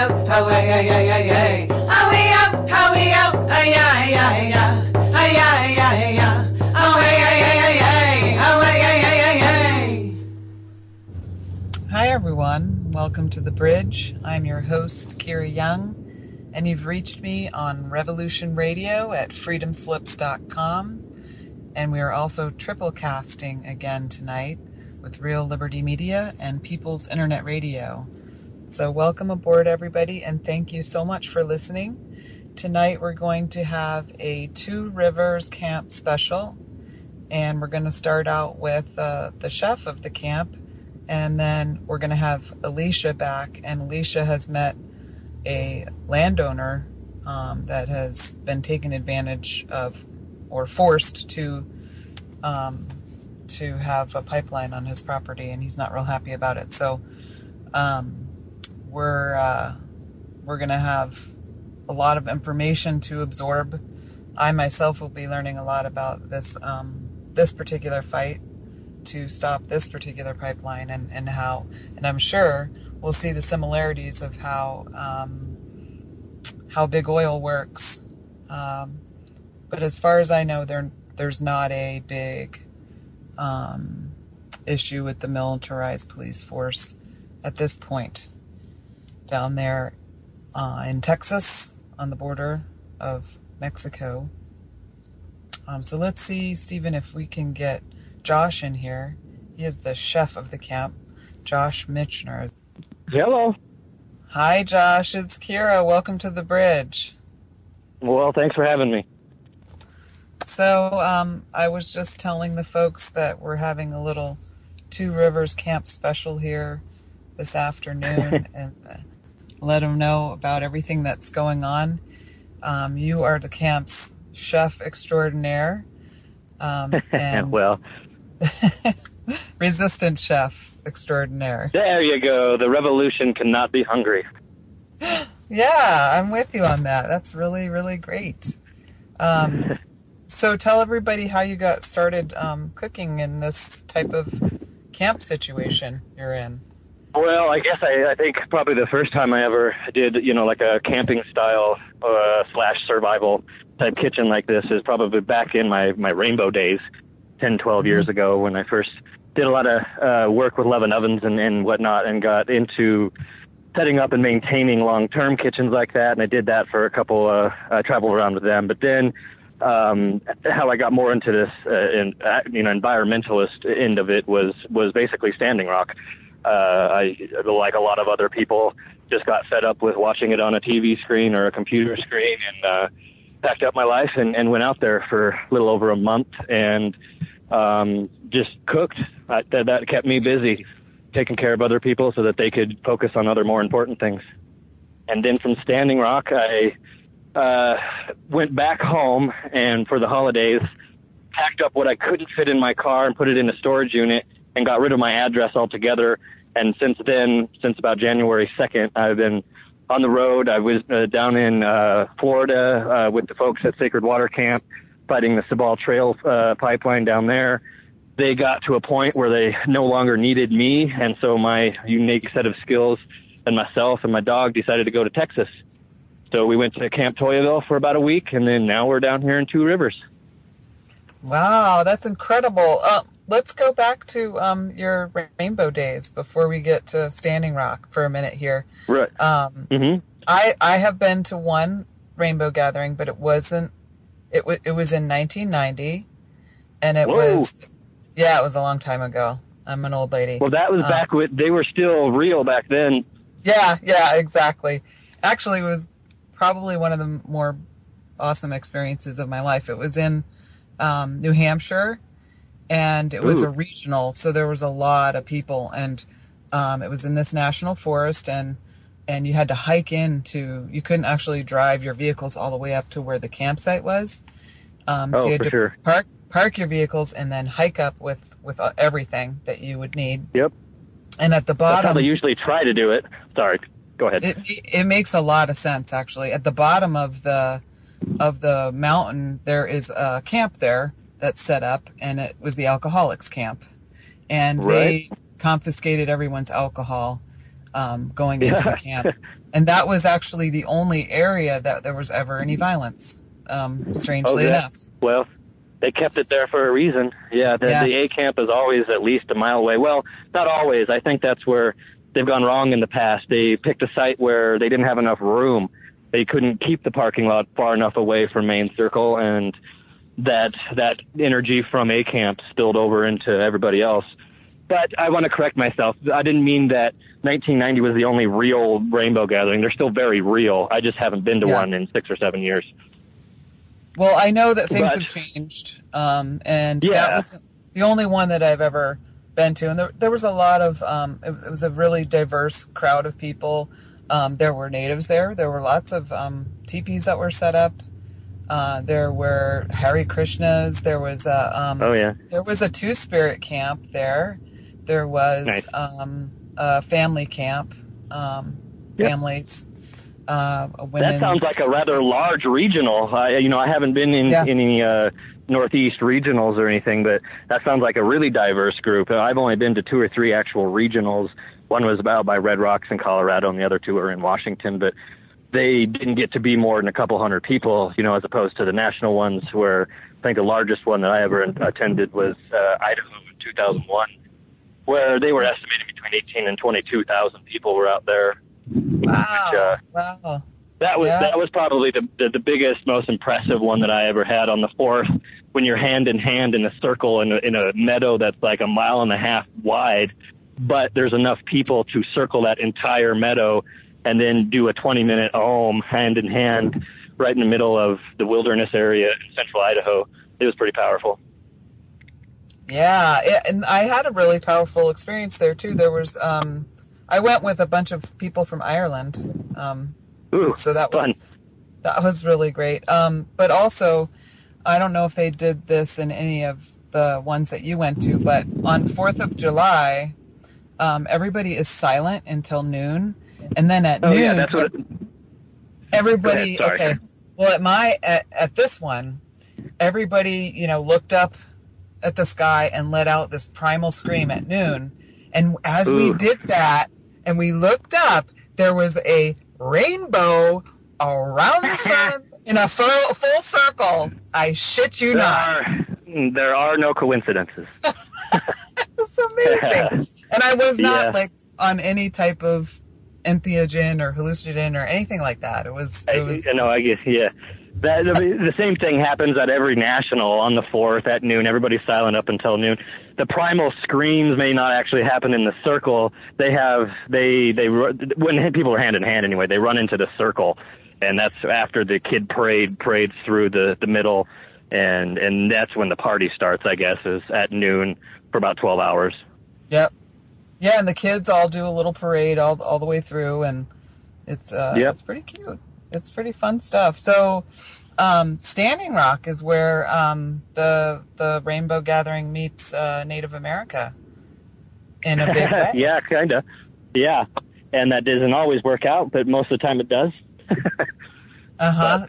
up, how way, ay, ay, ay, ay. How way up, ay, ay, ay, ay. Ay, ay, ay, ay. How way, ay, ay, ay, ay. How way, ay, ay, ay, ay. Hi everyone, welcome to The Bridge. I'm your host, Kira Young, and you've reached me on Revolution Radio at freedomslips.com, and we are also triple casting again tonight with Real Liberty Media and People's Internet Radio. So welcome aboard everybody, and thank you so much for listening. Tonight we're going to have a Two Rivers Camp special, and we're going to start out with the chef of the camp, and then we're going to have Alisha back, and Alisha has met a landowner that has been taken advantage of or forced to have a pipeline on his property, and he's not real happy about it. So we're going to have a lot of information to absorb. I myself will be learning a lot about this particular fight to stop this particular pipeline and how, and I'm sure we'll see the similarities of how big oil works. But as far as I know, there's not a big issue with the militarized police force at this point down there in Texas on the border of Mexico. So let's see, Stephen, if we can get Josh in here. He is the chef of the camp, Josh Michener. Hello. Hi, Josh. It's Kira. Welcome to The Bridge. Well, thanks for having me. So I was just telling the folks that we're having a little Two Rivers Camp special here this afternoon and let them know about everything that's going on. You are the camp's chef extraordinaire. And well, resistant chef extraordinaire. There you go. The revolution cannot be hungry. Yeah, I'm with you on that. That's really, really great. So tell everybody how you got started cooking in this type of camp situation you're in. Well, I guess I think probably the first time I ever did, like a camping style / survival type kitchen like this is probably back in my rainbow days, 10, 12 years ago, when I first did a lot of work with oven ovens and whatnot, and got into setting up and maintaining long-term kitchens like that. And I did that for a couple, I traveled around with them. But then how I got more into this, environmentalist end of it was basically Standing Rock. I, like a lot of other people, just got fed up with watching it on a TV screen or a computer screen, and packed up my life and went out there for a little over a month and just cooked. That kept me busy, taking care of other people so that they could focus on other more important things. And then from Standing Rock, I went back home and for the holidays packed up what I couldn't fit in my car and put it in a storage unit and got rid of my address altogether. And since then, since about January 2nd, I've been on the road. I was down in Florida with the folks at Sacred Water Camp fighting the Sabal Trail pipeline down there. They got to a point where they no longer needed me, and so my unique set of skills and myself and my dog decided to go to Texas. So we went to Camp Toyaville for about a week, and then now we're down here in Two Rivers. Wow, that's incredible. Let's go back to your rainbow days before we get to Standing Rock for a minute here. Right. I have been to one rainbow gathering, but it wasn't. It was in 1990, and it was. Yeah, it was a long time ago. I'm an old lady. Well, that was back when they were still real back then. Yeah, exactly. Actually, it was probably one of the more awesome experiences of my life. It was in New Hampshire, and it was a regional, so there was a lot of people, and it was in this national forest, and you had to hike into. You couldn't actually drive your vehicles all the way up to where the campsite was. So you had to park your vehicles and then hike up with everything that you would need. Yep. And at the bottom, that's how they usually try to do it. Sorry, go ahead. It makes a lot of sense, actually. At the bottom of the mountain, there is a camp there that's set up, and it was the alcoholics camp, and they confiscated everyone's alcohol going into the camp. And that was actually the only area that there was ever any violence, strangely enough. Well, they kept it there for a reason. Yeah, the A camp is always at least a mile away. Well, not always. I think that's where they've gone wrong in the past. They picked a site where they didn't have enough room. They couldn't keep the parking lot far enough away from Main Circle, and that energy from A camp spilled over into everybody else. But I want to correct myself. I didn't mean that 1990 was the only real rainbow gathering. They're still very real. I just haven't been to one in 6 or 7 years. Well, I know that things have changed, and that was the only one that I've ever been to. And there was a lot of, it was a really diverse crowd of people. There were natives there. There were lots of teepees that were set up. There were Hare Krishnas. There was there was a two-spirit camp there. There was a family camp. Families. That sounds like a rather large regional. I haven't been in any Northeast regionals or anything, but that sounds like a really diverse group. I've only been to 2 or 3 actual regionals. One was out by Red Rocks in Colorado, and the other 2 are in Washington, but they didn't get to be more than a couple hundred people, as opposed to the national ones, where I think the largest one that I ever attended was Idaho in 2001, where they were estimating between 18 and 22,000 people were out there. Wow! Wow! That was probably the biggest, most impressive one that I ever had on the 4th. When you're hand in hand in a circle in a meadow that's like 1.5 miles wide, but there's enough people to circle that entire meadow and then do a 20-minute ohm hand in hand right in the middle of the wilderness area in central Idaho. It was pretty powerful. Yeah, and I had a really powerful experience there too. There was I went with a bunch of people from Ireland. So that was fun. That was really great. But also, I don't know if they did this in any of the ones that you went to, but on 4th of July, everybody is silent until noon. And then at noon, yeah, that's what everybody, okay. Well, at this one, everybody, looked up at the sky and let out this primal scream at noon. And as we did that, and we looked up, there was a rainbow around the sun in a full circle. I shit you not. There are no coincidences. It's amazing. And I was not on any type of entheogen or hallucinogen or anything like that. It was. I guess, yeah. The same thing happens at every national on the 4th at noon. Everybody's silent up until noon. The primal screams may not actually happen in the circle. When people are hand in hand anyway, they run into the circle, and that's after the kid parades through the middle, and that's when the party starts, I guess, is at noon for about 12 hours. Yep. Yeah, and the kids all do a little parade all the way through, and it's pretty cute. It's pretty fun stuff. So, Standing Rock is where the Rainbow Gathering meets Native America in a big way. Yeah, kind of. Yeah, and that doesn't always work out, but most of the time it does.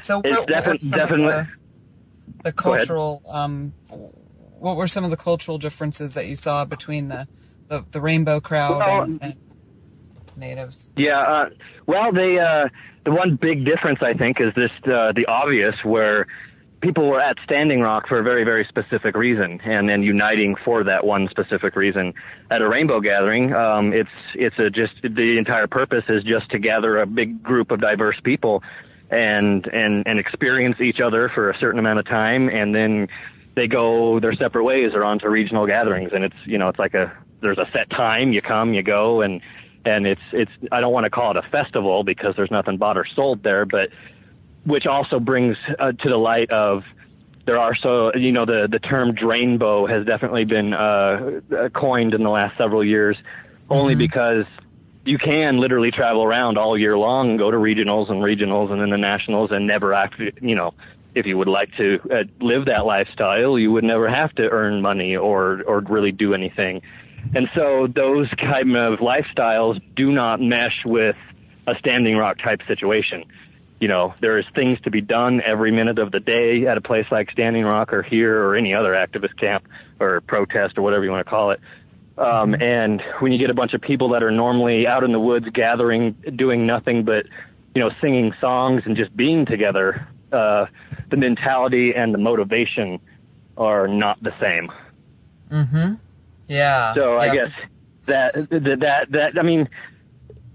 So, what definitely the cultural. What were some of the cultural differences that you saw between the Rainbow crowd and natives? Yeah, the one big difference, I think, is this the obvious, where people were at Standing Rock for a very, very specific reason, and then uniting for that one specific reason. At a Rainbow Gathering, it's just the entire purpose is just to gather a big group of diverse people and experience each other for a certain amount of time, and then they go their separate ways or on to regional gatherings. And it's like there's a set time, you come, you go, and it's I don't want to call it a festival because there's nothing bought or sold there, but which also brings to the light of there are the term drainbow has definitely been coined in the last several years, only because you can literally travel around all year long and go to regionals and then the nationals and never actually, if you would like to live that lifestyle, you would never have to earn money or really do anything. And so those kind of lifestyles do not mesh with a Standing Rock type situation. There is things to be done every minute of the day at a place like Standing Rock or here or any other activist camp or protest or whatever you want to call it. And when you get a bunch of people that are normally out in the woods gathering, doing nothing but, singing songs and just being together, the mentality and the motivation are not the same. Mm-hmm. Yeah. So I guess that I mean,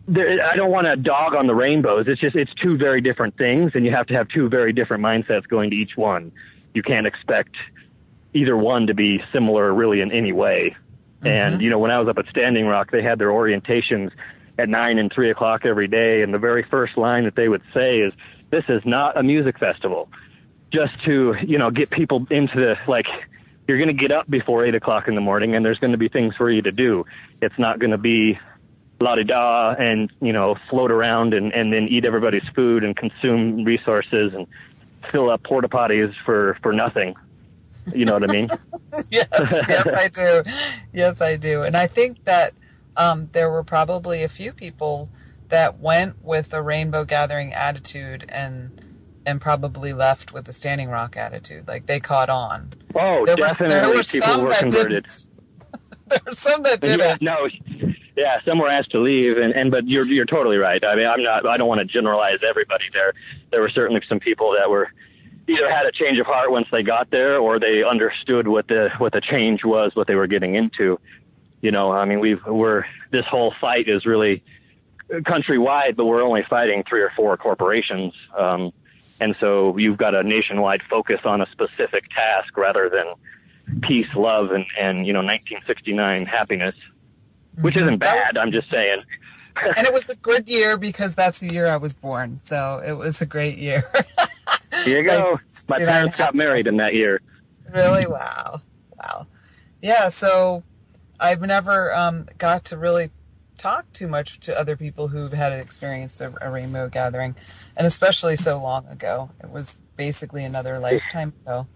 I don't want to dog on the rainbows. It's two very different things, and you have to have two very different mindsets going to each one. You can't expect either one to be similar really in any way. And, when I was up at Standing Rock, they had their orientations at 9 and 3 o'clock every day. And the very first line that they would say is, "This is not a music festival." Just to, get people into you're going to get up before 8 o'clock in the morning, and there's going to be things for you to do. It's not going to be la-di-da and, float around and then eat everybody's food and consume resources and fill up porta potties for nothing. You know what I mean? Yes, I do. Yes, I do. And I think that there were probably a few people that went with a rainbow gathering attitude and probably left with a Standing Rock attitude. Like, they caught on. Oh, definitely people were converted. There were some that didn't. Yeah, some were asked to leave, but you're totally right. I mean, I don't want to generalize everybody there. There were certainly some people that were either had a change of heart once they got there, or they understood what the change was, what they were getting into. I mean, this whole fight is really countrywide, but we're only fighting 3 or 4 corporations. And so you've got a nationwide focus on a specific task rather than peace, love, and 1969 happiness, which isn't bad. I'm just saying. And it was a good year because that's the year I was born. So it was a great year. Here you go. My parents got married in that year. Really? Wow. Yeah. So I've never got to really talk too much to other people who've had an experience of a rainbow gathering, and especially so long ago. It was basically another lifetime ago.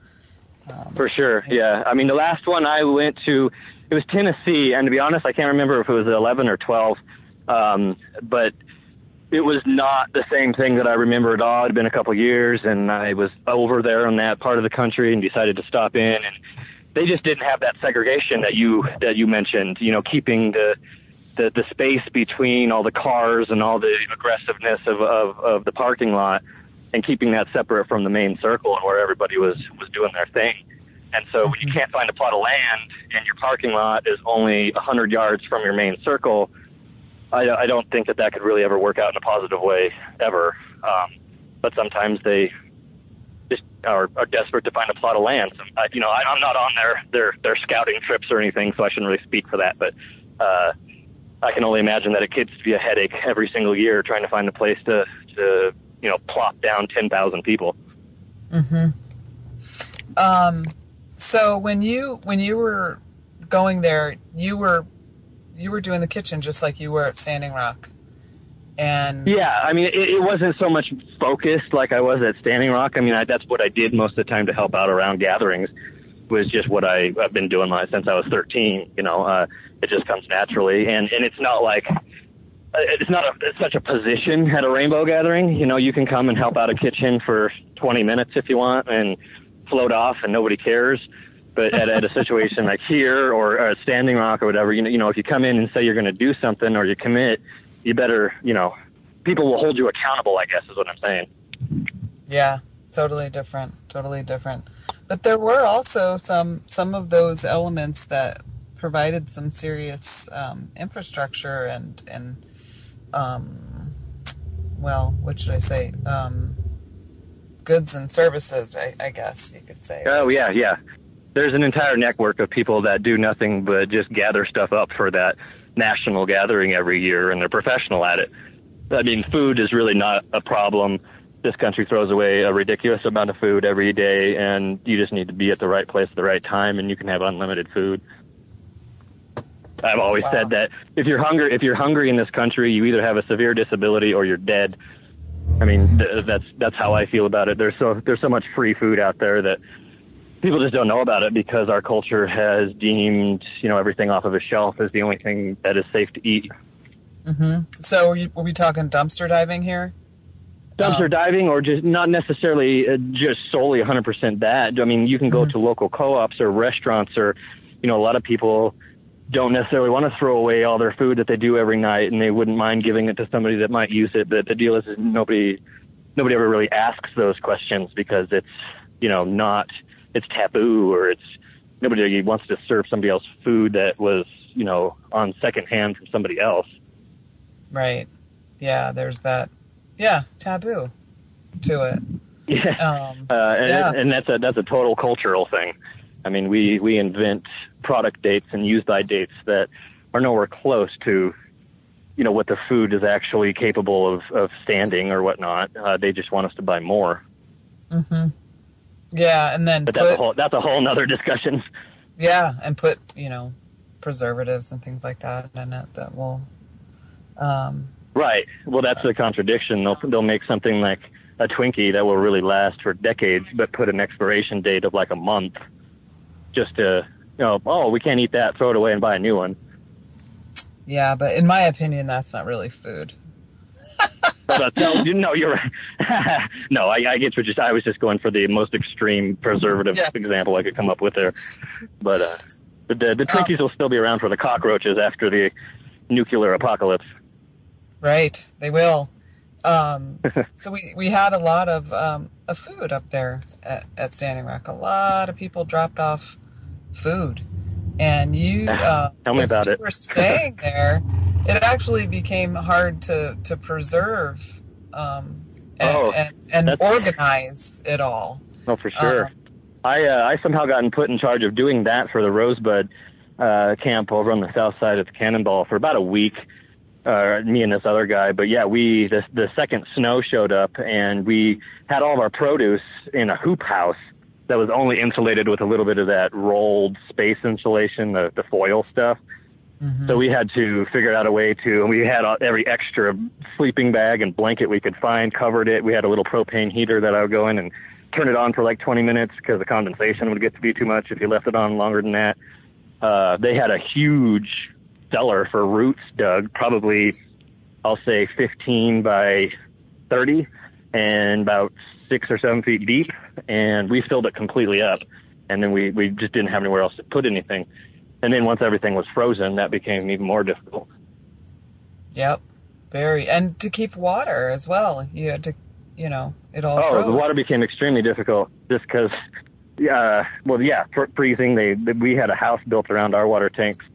For sure, yeah. I mean, the last one I went to, it was Tennessee, and to be honest, I can't remember if it was 11 or 12, but it was not the same thing that I remember at all. It had been a couple years, and I was over there in that part of the country and decided to stop in, and they just didn't have that segregation that you mentioned, keeping the space between all the cars and all the aggressiveness of the parking lot, and keeping that separate from the main circle and where everybody was doing their thing. And so when you can't find a plot of land and your parking lot is only 100 yards from your main circle, I don't think that could really ever work out in a positive way ever. But sometimes they just are desperate to find a plot of land. So, I'm not on their scouting trips or anything, so I shouldn't really speak for that. But I can only imagine that it gets to be a headache every single year trying to find a place to plop down 10,000 people. So when you were going there, you were doing the kitchen just like you were at Standing Rock. And yeah, I mean, it wasn't so much focused like I was at Standing Rock. I mean, that's what I did most of the time to help out around gatherings, was just what I've been doing since I was 13. It just comes naturally, and it's not like it's such a position at a rainbow gathering. You can come and help out a kitchen for 20 minutes if you want and float off, and nobody cares. But at a situation like here or at Standing Rock or whatever, if you come in and say you're going to do something or you commit, you better, people will hold you accountable, I guess is what I'm saying. Yeah, totally different. But there were also some of those elements that provided some serious infrastructure and what should I say? Goods and services, I guess you could say. Oh, yeah. There's an entire network of people that do nothing but just gather stuff up for that national gathering every year, and they're professional at it. I mean, food is really not a problem. This country throws away a ridiculous amount of food every day, and you just need to be at the right place at the right time, and you can have unlimited food. I've always said that if you're hungry in this country, you either have a severe disability or you're dead. I mean, that's how I feel about it. There's so much free food out there that people just don't know about it because our culture has deemed, everything off of a shelf as the only thing that is safe to eat. So were we talking dumpster diving here? Dumpster diving, or just not necessarily just solely 100% that. I mean, you can go to local co-ops or restaurants, or, a lot of people don't necessarily want to throw away all their food that they do every night, and they wouldn't mind giving it to somebody that might use it. But the deal is nobody ever really asks those questions because it's, it's taboo, or nobody wants to serve somebody else food that was, on second hand from somebody else. Right. Yeah, there's that, taboo to it. Yeah. Yeah. And that's a total cultural thing. I mean, we invent product dates and use-by dates that are nowhere close to, what the food is actually capable of standing or whatnot. They just want us to buy more. Mm-hmm. Yeah, and then but that's a whole nother discussion. Yeah, and put preservatives and things like that in it that will. Right. Well, that's the contradiction. They'll make something like a Twinkie that will really last for decades, but put an expiration date of like a month, just to we can't eat that, throw it away and buy a new one. Yeah, but in my opinion, that's not really food. No, you're right. No, I get what I was just going for the most extreme preservative example I could come up with there. But the Twinkies will still be around for the cockroaches after the nuclear apocalypse. Right, they will. So we had a lot of food up there at Standing Rock. A lot of people dropped off food. And you, tell me about it. Were staying there, it actually became hard to preserve and organize it all. Oh, for sure. I somehow gotten put in charge of doing that for the Rosebud camp over on the south side of the Cannonball for about a week. Me and this other guy, but yeah, the second snow showed up, and we had all of our produce in a hoop house that was only insulated with a little bit of that rolled space insulation, the foil stuff. Mm-hmm. So we had to figure out a way and we had every extra sleeping bag and blanket we could find, covered it. We had a little propane heater that I would go in and turn it on for like 20 minutes because the condensation would get to be too much if you left it on longer than that. They had a huge cellar for roots dug, probably, I'll say 15 by 30 and about 6 or 7 feet deep, and we filled it completely up, and then we just didn't have anywhere else to put anything. And then once everything was frozen, that became even more difficult. Yep, very. And to keep water as well. You had to, it all froze. The water became extremely difficult just because, freezing. We had a house built around our water tanks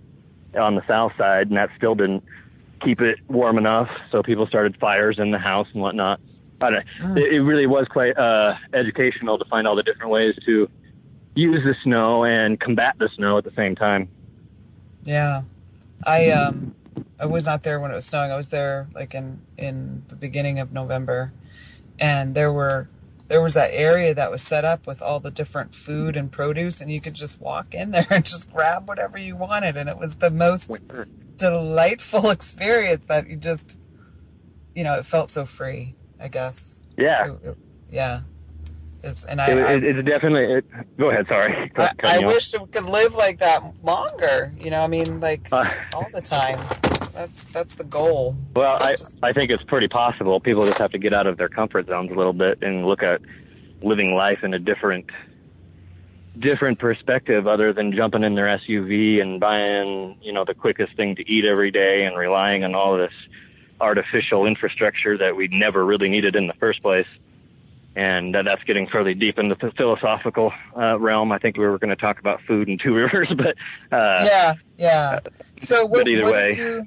on the south side, and that still didn't keep it warm enough, so people started fires in the house and whatnot. It really was quite educational to find all the different ways to use the snow and combat the snow at the same time. Yeah. I was not there when it was snowing. I was there like in the beginning of November, and there was that area that was set up with all the different food and produce, and you could just walk in there and just grab whatever you wanted, and it was the most delightful experience that you just, it felt so free, I guess. Yeah. Yeah. It's definitely. Go ahead. Sorry. I wish it could live like that longer. All the time. That's the goal. Well, I think it's pretty possible. People just have to get out of their comfort zones a little bit and look at living life in a different perspective, other than jumping in their SUV and buying, the quickest thing to eat every day and relying on all this artificial infrastructure that we never really needed in the first place. And that's getting fairly deep in the philosophical realm. I think we were going to talk about food in Two Rivers, but yeah. So but either way,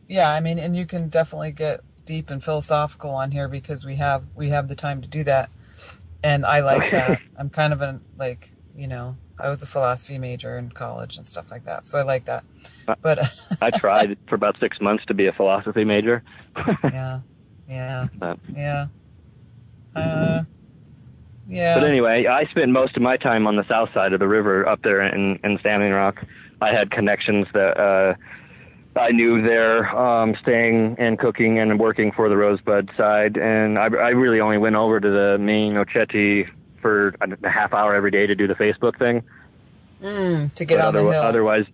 and you can definitely get deep and philosophical on here because we have the time to do that, and I like that. I'm kind of I was a philosophy major in college and stuff like that, so I like that. But I tried for about 6 months to be a philosophy major. Yeah. But anyway, I spent most of my time on the south side of the river up there in Standing Rock. I had connections that I knew there, staying and cooking and working for the Rosebud side. And I really only went over to the main Oceti for a half hour every day to do the Facebook thing. To get on the hill.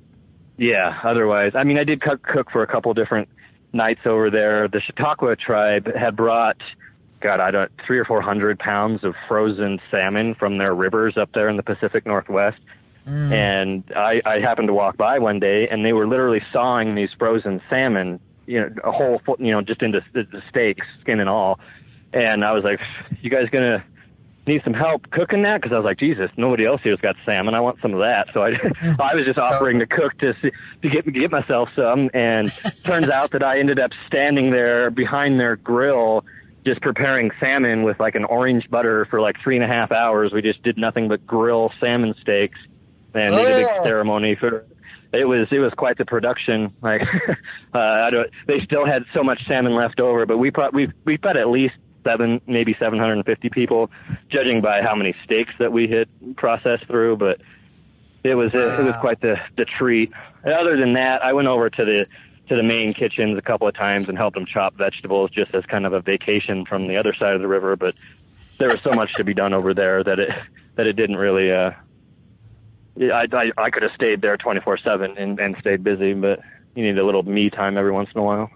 Otherwise, I mean, I did cook for a couple different nights over there. The Chautauqua tribe had brought 300 or 400 pounds of frozen salmon from their rivers up there in the Pacific Northwest. And I happened to walk by one day, and they were literally sawing these frozen salmon, a whole foot, just into the steaks, skin and all. And I was like, you guys gonna need some help cooking that? Because I was like, Jesus, nobody else here's got salmon. I want some of that. So I was just offering to cook to get myself some. And turns out that I ended up standing there behind their grill, just preparing salmon with like an orange butter for like 3.5 hours. We just did nothing but grill salmon steaks, and made a big ceremony for. It was quite the production. Like, they still had so much salmon left over, but we fed at least 750 people, judging by how many steaks that we had processed through. But it was quite the treat. And other than that, I went over to the main kitchens a couple of times and helped them chop vegetables, just as kind of a vacation from the other side of the river. But there was so much to be done over there that it didn't really. I could have stayed there 24/7 and stayed busy, but you need a little me time every once in a while.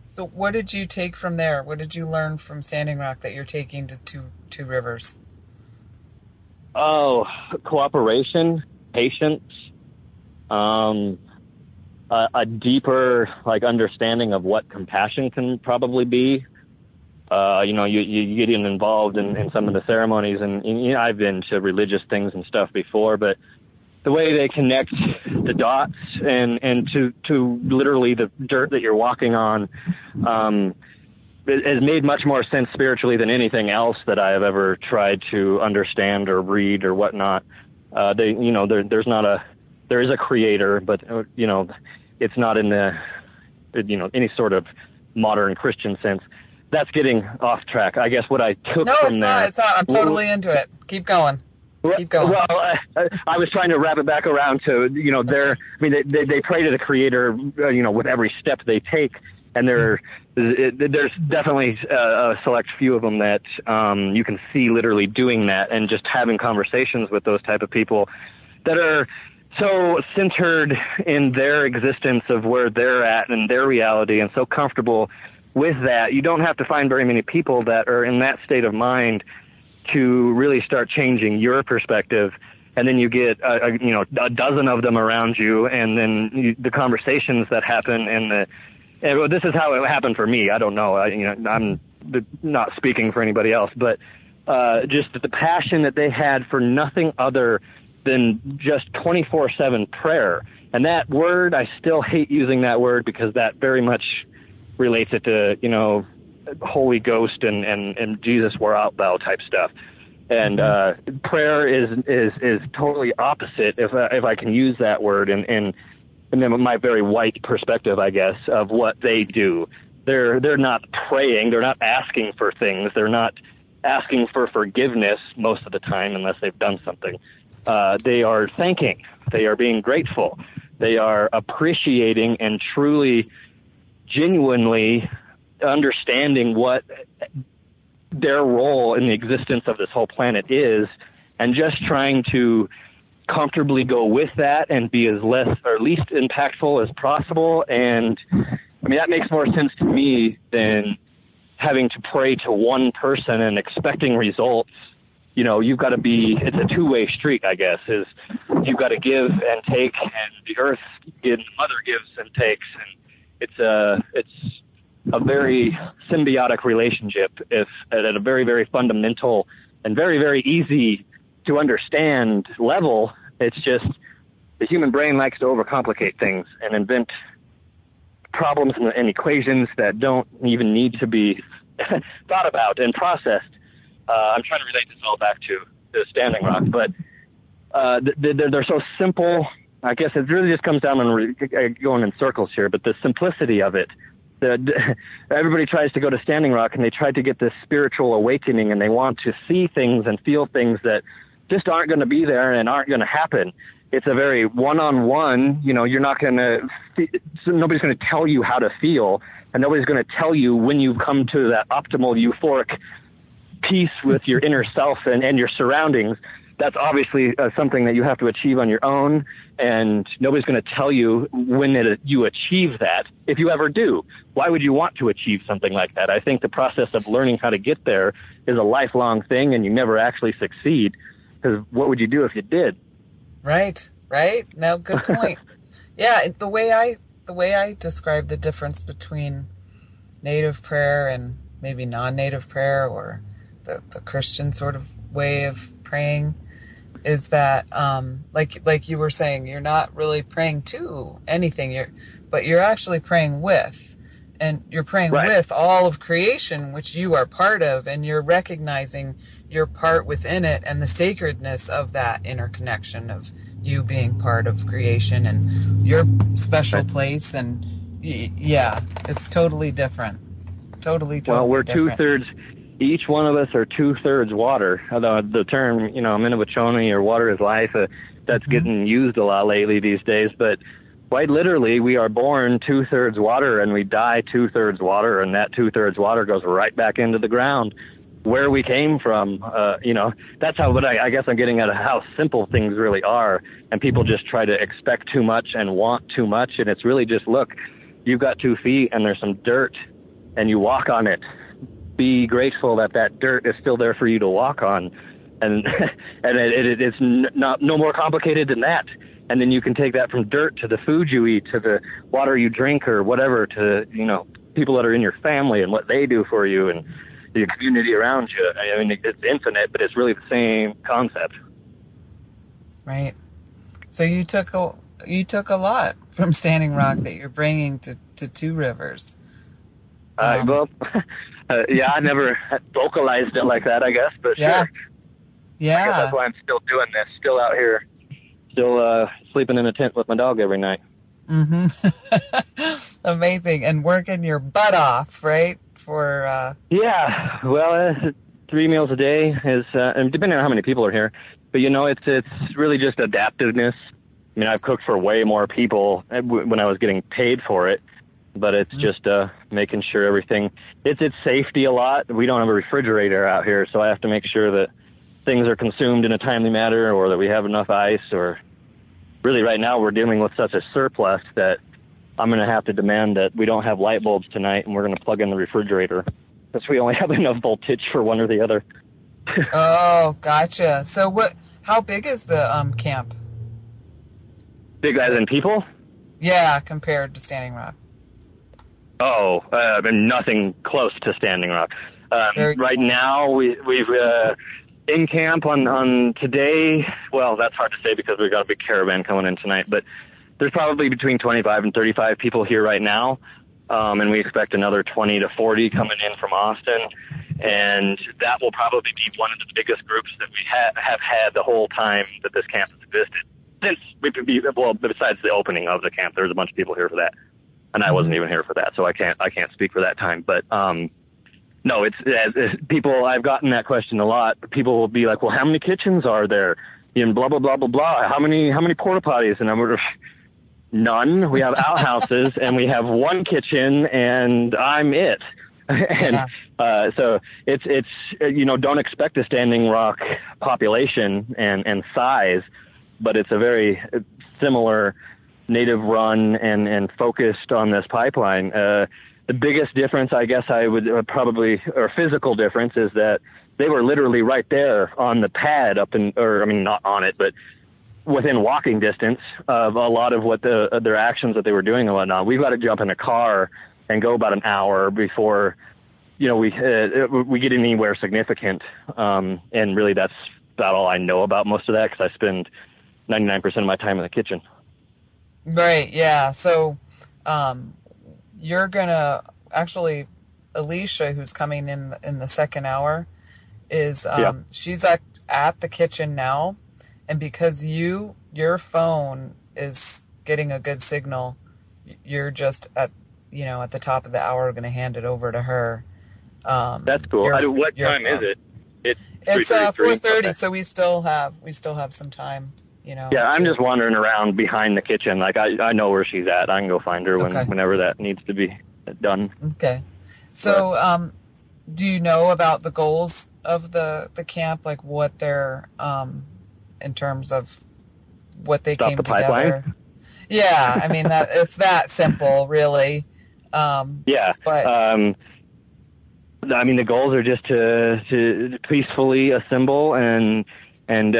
So what did you take from there? What did you learn from Standing Rock that you're taking to Two Rivers? Oh, cooperation, patience, a deeper understanding of what compassion can probably be. You get involved in some of the ceremonies, and I've been to religious things and stuff before, but the way they connect the dots and to literally the dirt that you're walking on, it has made much more sense spiritually than anything else that I have ever tried to understand or read or whatnot. There is a creator, but it's not in the any sort of modern Christian sense. That's getting off track. I guess what I took from there. No, it's not. I'm totally into it. Keep going. Keep going. Well, I was trying to wrap it back around to, they pray to the Creator, with every step they take. And there's definitely a select few of them that you can see literally doing that, and just having conversations with those type of people that are so centered in their existence of where they're at and their reality, and so comfortable with that. You don't have to find very many people that are in that state of mind to really start changing your perspective. And then you get, a dozen of them around you, and then the conversations that happen, and this is how it happened for me. I don't know. I'm not speaking for anybody else, but just the passion that they had for nothing other than just 24/7 prayer. And that word, I still hate using that word, because that very much relates it to, Holy Ghost and Jesus, where art thou type stuff. And prayer is totally opposite, if I can use that word, and then my very white perspective, I guess, of what they do. They're not praying, they're not asking for things, they're not asking for forgiveness most of the time unless they've done something. They are thanking, they are being grateful, they are appreciating and truly, genuinely understanding what their role in the existence of this whole planet is, and just trying to comfortably go with that and be as less or least impactful as possible. And that makes more sense to me than having to pray to one person and expecting results. You've got to be, it's a two-way street, I guess, is you've got to give and take, and the earth gives, mother gives and takes. And it's a very symbiotic relationship, if at a very, very fundamental and very, very easy to understand level. It's just the human brain likes to overcomplicate things and invent problems and equations that don't even need to be thought about and processed. I'm trying to relate this all back to Standing Rock, but they're so simple. I guess it really just comes down on going in circles here, but the simplicity of it. Everybody tries to go to Standing Rock, and they try to get this spiritual awakening, and they want to see things and feel things that just aren't going to be there and aren't going to happen. It's a very one-on-one, you're not going to, nobody's going to tell you how to feel, and nobody's going to tell you when you've come to that optimal euphoric peace with your inner self and your surroundings. That's obviously something that you have to achieve on your own, and nobody's going to tell you when you achieve that, if you ever do. Why would you want to achieve something like that? I think the process of learning how to get there is a lifelong thing, and you never actually succeed, because what would you do if you did? Right. No, good point. Yeah, the way I describe the difference between native prayer and maybe non-native prayer, or the Christian sort of way of praying, is that like you were saying, you're not really praying to anything, but you're actually praying with, and you're praying Right. with all of creation, which you are part of, and you're recognizing your part within it and the sacredness of that interconnection of you being part of creation and your special place. And yeah, it's totally different. Totally Well, we're different. 2/3. Each one of us are 2/3 water. The term, Michener, or water is life, that's getting used a lot lately these days. But quite literally, we are born 2/3 water, and we die 2/3 water, and that 2/3 water goes right back into the ground where we came from. That's how. But I guess I'm getting at how simple things really are, and people just try to expect too much and want too much, and it's really just, look, you've got 2 feet, and there's some dirt, and you walk on it. Be grateful that dirt is still there for you to walk on, and it's no more complicated than that. And then you can take that from dirt to the food you eat, to the water you drink, or whatever, to people that are in your family and what they do for you, and the community around you. I mean, it's infinite, but it's really the same concept. Right. So you took a lot from Standing Rock that you're bringing to Two Rivers. Yeah, I never vocalized it like that, I guess, but yeah. Sure. Yeah. I guess that's why I'm still doing this, still out here, still sleeping in a tent with my dog every night. Mm-hmm. Amazing. And working your butt off, right? Yeah, well, 3 meals a day is, and depending on how many people are here, but it's really just adaptiveness. I mean, I've cooked for way more people when I was getting paid for it. But it's just making sure everything, it's safety a lot. We don't have a refrigerator out here, so I have to make sure that things are consumed in a timely manner, or that we have enough ice, or really right now we're dealing with such a surplus that I'm going to have to demand that we don't have light bulbs tonight, and we're going to plug in the refrigerator because we only have enough voltage for one or the other. Oh, gotcha. So how big is the camp? Big as in people? Yeah, compared to Standing Rock. Oh, nothing close to Standing Rock. Right now, we've in camp on today. Well, that's hard to say because we've got a big caravan coming in tonight. But there's probably between 25 and 35 people here right now, and we expect another 20 to 40 coming in from Austin. And that will probably be one of the biggest groups that we have had the whole time that this camp has existed. Besides the opening of the camp, there's a bunch of people here for that. And I wasn't even here for that, so I can't speak for that time. But no, it's people. I've gotten that question a lot. People will be like, "Well, how many kitchens are there?" And blah blah blah blah blah. How many porta potties? And I'm none. We have outhouses, and we have one kitchen, and I'm it. And so it's don't expect a Standing Rock population and size, but it's a very similar native run and focused on this pipeline. The biggest difference, I guess I would or physical difference, is that they were literally right there on the pad not on it, but within walking distance of a lot of what their actions that they were doing and whatnot. We've got to jump in a car and go about an hour before, we get anywhere significant. And really that's about all I know about most of that, because I spend 99% of my time in the kitchen. Right, yeah. So you're going to actually, Alisha, who's coming in the second hour, is she's at the kitchen now. And because your phone is getting a good signal, you're just at the top of the hour going to hand it over to her. That's cool. What time phone. Is it? It's 4:30, okay. So we still have some time. Yeah, I'm just wandering around behind the kitchen. Like I know where she's at. I can go find her whenever that needs to be done. Okay. So, do you know about the goals of the camp? Like what they're, in terms of what they came together? Yeah, I mean it's that simple, really. Yeah. But I mean, the goals are just to peacefully assemble and and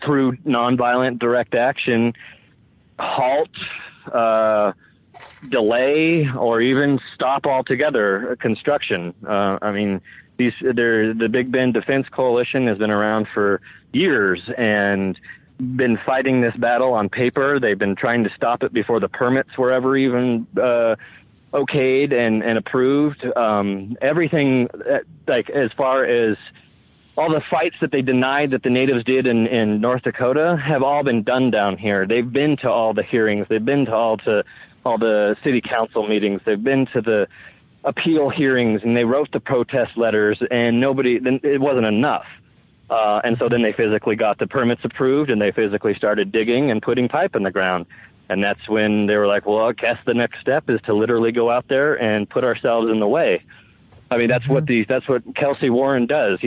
through nonviolent direct action, halt, delay, or even stop altogether construction. I mean, the Big Bend Defense Coalition has been around for years and been fighting this battle on paper. They've been trying to stop it before the permits were ever even okayed and approved. Everything, like as far as all the fights that they denied that the natives did in North Dakota, have all been done down here. They've been to all the hearings. They've been to all the city council meetings. They've been to the appeal hearings, and they wrote the protest letters, and it wasn't enough. And so then they physically got the permits approved, and they physically started digging and putting pipe in the ground. And that's when they were like, well, I guess the next step is to literally go out there and put ourselves in the way. I mean, that's what Kelsey Warren does.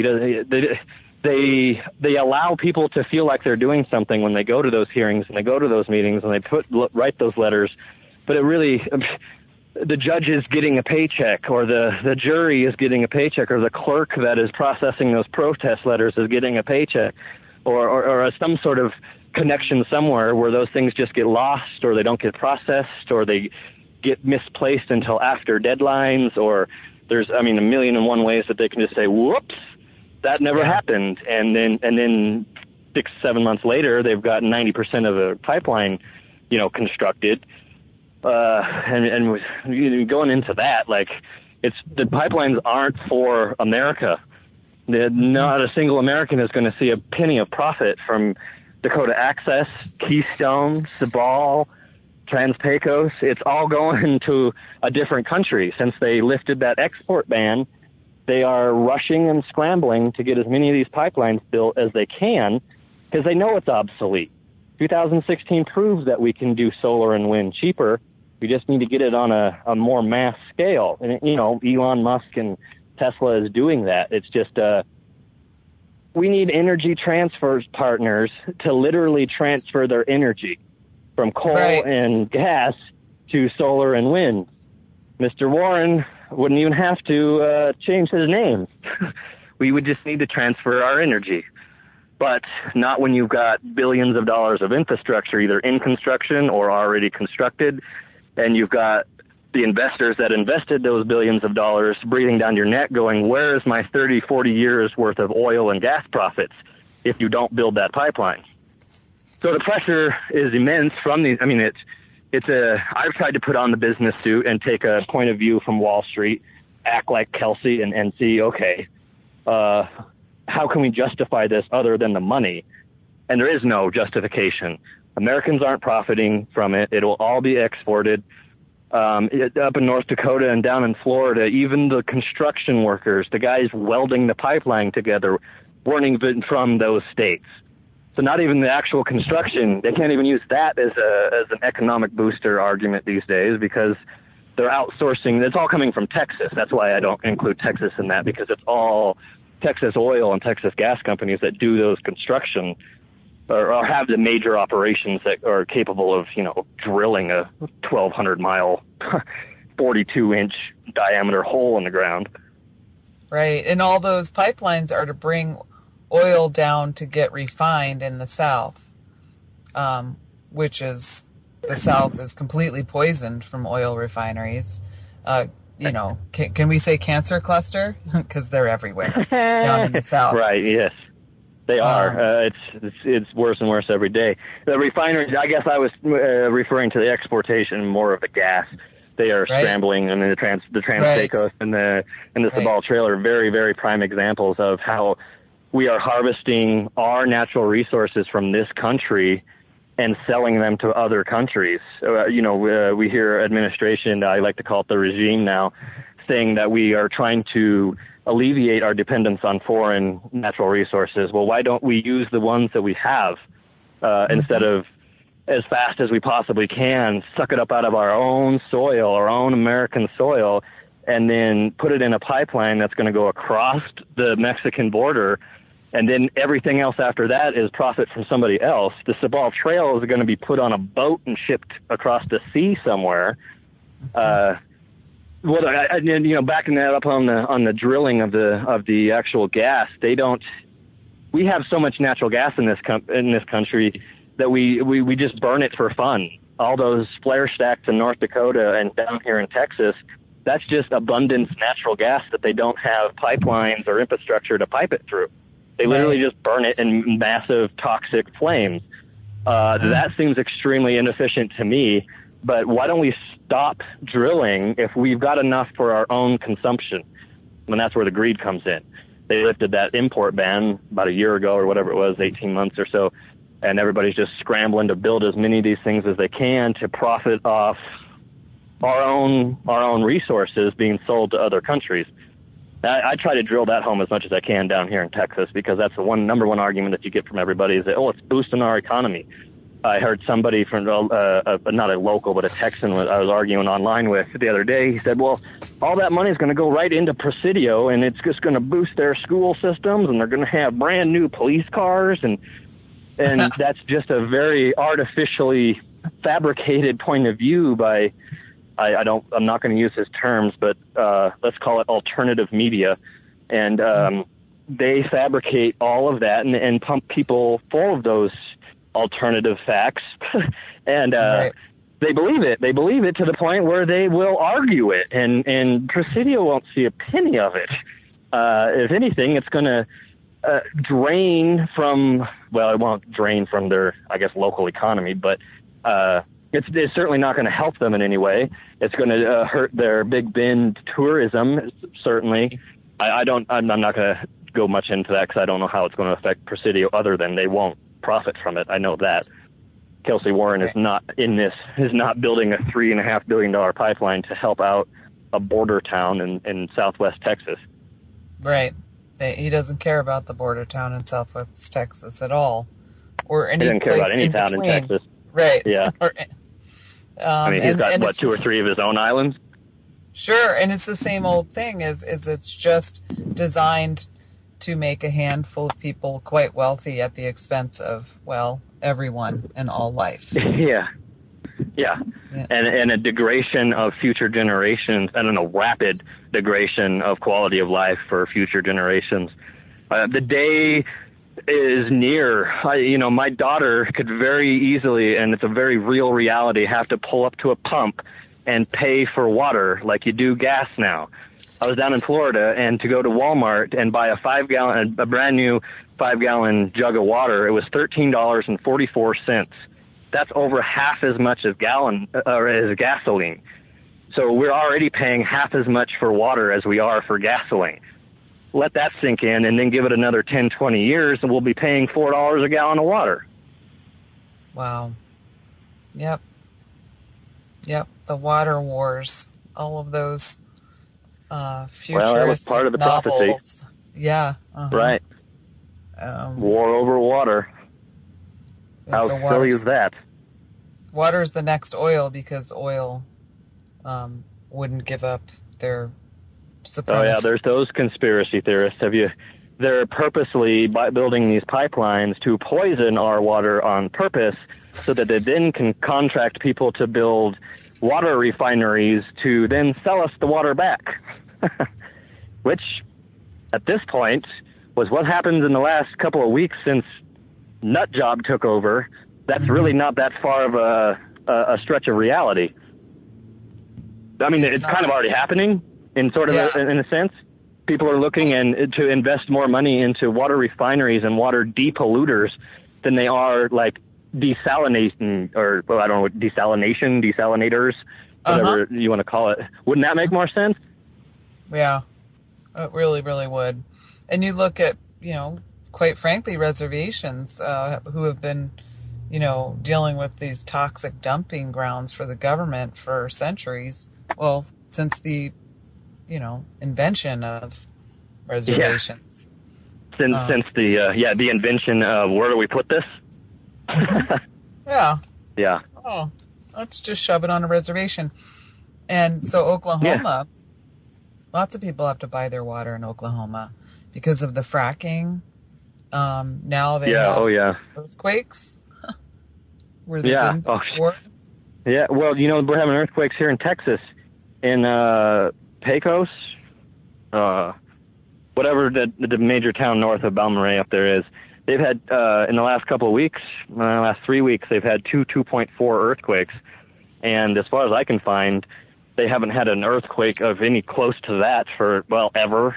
They allow people to feel like they're doing something when they go to those hearings and they go to those meetings and they write those letters. But it really, the judge is getting a paycheck, or the jury is getting a paycheck, or the clerk that is processing those protest letters is getting a paycheck, or some sort of connection somewhere where those things just get lost, or they don't get processed, or they get misplaced until after deadlines, or there's, a million and one ways that they can just say, whoops, that never happened. And then 6-7 months later, they've got 90% of a pipeline, constructed. And going into that, like, the pipelines aren't for America. Not a single American is going to see a penny of profit from Dakota Access, Keystone, Sabal, Trans-Pecos. It's all going to a different country. Since they lifted that export ban, they are rushing and scrambling to get as many of these pipelines built as they can, because they know it's obsolete. 2016 proves that we can do solar and wind cheaper. We just need to get it on a more mass scale. And, Elon Musk and Tesla is doing that. It's just, we need energy transfer partners to literally transfer their energy from coal and gas to solar and wind. Mr. Warren wouldn't even have to change his name. We would just need to transfer our energy. But not when you've got billions of dollars of infrastructure either in construction or already constructed, and you've got the investors that invested those billions of dollars breathing down your neck going, where is my 30, 40 years worth of oil and gas profits if you don't build that pipeline? So the pressure is immense from these. I've tried to put on the business suit and take a point of view from Wall Street, act like Kelsey and see, okay, how can we justify this other than the money? And there is no justification. Americans aren't profiting from it. It will all be exported. Up in North Dakota and down in Florida, even the construction workers, the guys welding the pipeline together, weren't even from those states. So not even the actual construction, they can't even use that as an economic booster argument these days, because they're outsourcing. It's all coming from Texas. That's why I don't include Texas in that, because it's all Texas oil and Texas gas companies that do those construction or have the major operations that are capable of, drilling a 1,200-mile, 42-inch diameter hole in the ground. Right, and all those pipelines are to bring oil down to get refined in the South, which is, the South is completely poisoned from oil refineries. Can we say cancer cluster? Because they're everywhere down in the South. Right, yes. They are. It's worse and worse every day. The refineries, I guess I was referring to the exportation more of the gas. They are scrambling, and the Trans-Pecos and the Sabal Trail are very, very prime examples of how we are harvesting our natural resources from this country and selling them to other countries. We hear administration, I like to call it the regime now, saying that we are trying to alleviate our dependence on foreign natural resources. Well, why don't we use the ones that we have instead of, as fast as we possibly can, suck it up out of our own soil, our own American soil, and then put it in a pipeline that's going to go across the Mexican border, and then everything else after that is profit from somebody else. The Sabal Trail is going to be put on a boat and shipped across the sea somewhere. Backing that up on the drilling of the actual gas, they don't we have so much natural gas in this country that we just burn it for fun. All those flare stacks in North Dakota and down here in Texas, that's just abundant natural gas that they don't have pipelines or infrastructure to pipe it through. They literally just burn it in massive toxic flames. That seems extremely inefficient to me, but why don't we stop drilling if we've got enough for our own consumption? And that's where the greed comes in. They lifted that import ban about a year ago or whatever it was, 18 months or so, and everybody's just scrambling to build as many of these things as they can to profit off our own resources being sold to other countries. I try to drill that home as much as I can down here in Texas, because that's the number one argument that you get from everybody is that, it's boosting our economy. I heard somebody from, not a local, but a Texan I was arguing online with the other day. He said, well, all that money is going to go right into Presidio, and it's just going to boost their school systems, and they're going to have brand new police cars, and that's just a very artificially fabricated point of view by, I'm not going to use his terms, but let's call it alternative media. And they fabricate all of that and pump people full of those alternative facts. And they believe it. They believe it to the point where they will argue it. And Presidio won't see a penny of it. If anything, it's going to drain from, it won't drain from their, I guess, local economy, but it's certainly not going to help them in any way. It's going to hurt their Big Bend tourism, certainly. I'm not going to go much into that because I don't know how it's going to affect Presidio other than they won't profit from it. I know that. Kelsey Warren is not building a $3.5 billion pipeline to help out a border town in southwest Texas. Right. He doesn't care about the border town in southwest Texas at all. Or any he doesn't care about any town between. in Texas. Right. Yeah. He's got, 2 or 3 of his own islands? Sure, and it's the same old thing, is it's just designed to make a handful of people quite wealthy at the expense of, everyone and all life. Yeah. And a degradation of future generations, rapid degradation of quality of life for future generations. The day is near. My daughter could very easily, and it's a very real reality, have to pull up to a pump and pay for water like you do gas now. I was down in Florida, and to go to Walmart and buy a brand new 5-gallon jug of water, it was $13.44. That's over half as much as gasoline. So we're already paying half as much for water as we are for gasoline. Let that sink in, and then give it another 10, 20 years, and we'll be paying $4 a gallon of water. Wow. Yep. The water wars, all of those futuristic that was part of the novels. prophecy. Yeah. Right. War over water. How silly is that? Water is the next oil, because oil wouldn't give up their supremacy. Oh yeah, there's those conspiracy theorists. They're purposely building these pipelines to poison our water on purpose, so that they then can contract people to build water refineries to then sell us the water back. Which, at this point, was what happened in the last couple of weeks since Nutjob took over. That's really not that far of a stretch of reality. I mean, it's kind of already happening in a sense. People are looking to invest more money into water refineries and water depolluters than they are like desalination desalinators, whatever you want to call it. Wouldn't that make more sense? Yeah, it really, really would. And you look at, quite frankly, reservations who have been, dealing with these toxic dumping grounds for the government for centuries. Well, since the, invention of reservations. Yeah. Since the invention of where do we put this? Yeah. Yeah. Oh, let's just shove it on a reservation. And so Oklahoma, lots of people have to buy their water in Oklahoma because of the fracking. Now they have earthquakes. Where they didn't before. Yeah, well, we're having earthquakes here in Texas, in Pecos, whatever the major town north of Balmorhea up there is. They've had, in the last couple of weeks, last 3 weeks, they've had 2.4 earthquakes. And as far as I can find, they haven't had an earthquake of any close to that for, well, ever.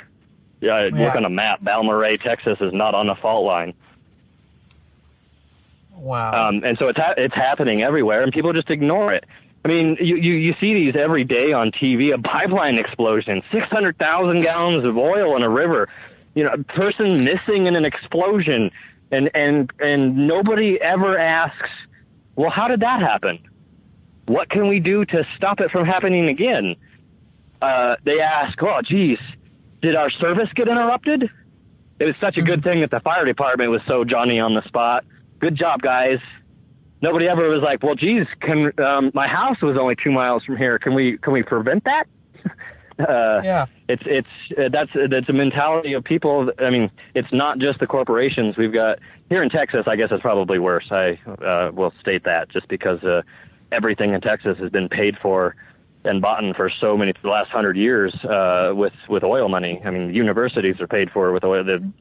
Look on a map. Balmorhea, Texas is not on the fault line. Wow. And so it's happening everywhere, and people just ignore it. I mean, you see these every day on TV, a pipeline explosion, 600,000 gallons of oil in a river, a person missing in an explosion, and nobody ever asks, well, how did that happen? What can we do to stop it from happening again? They ask, oh, geez, did our service get interrupted? It was such a good thing that the fire department was so Johnny on the spot. Good job, guys. Nobody ever was like, well, geez, my house was only 2 miles from here. Can we prevent that? That's a mentality of people. I mean, it's not just the corporations. We've got here in Texas, I guess it's probably worse. I will state that just because everything in Texas has been paid for and bought for so many, the last 100 years, with oil money. I mean, universities are paid for with oil, the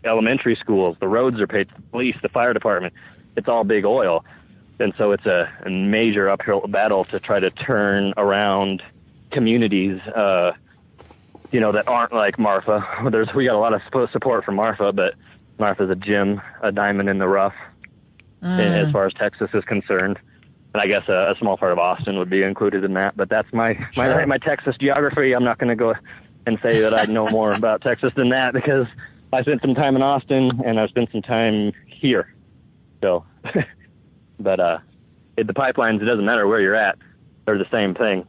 elementary schools, the roads are paid for, the police, the fire department. It's all big oil. And so it's a major uphill battle to try to turn around communities, that aren't like Marfa. We got a lot of support from Marfa, but Marfa's a gem, a diamond in the rough, as far as Texas is concerned. And I guess a small part of Austin would be included in that. But that's my Texas geography. I'm not going to go and say that I know more about Texas than that because I spent some time in Austin and I've spent some time here. So, but the pipelines, it doesn't matter where you're at. They're the same thing.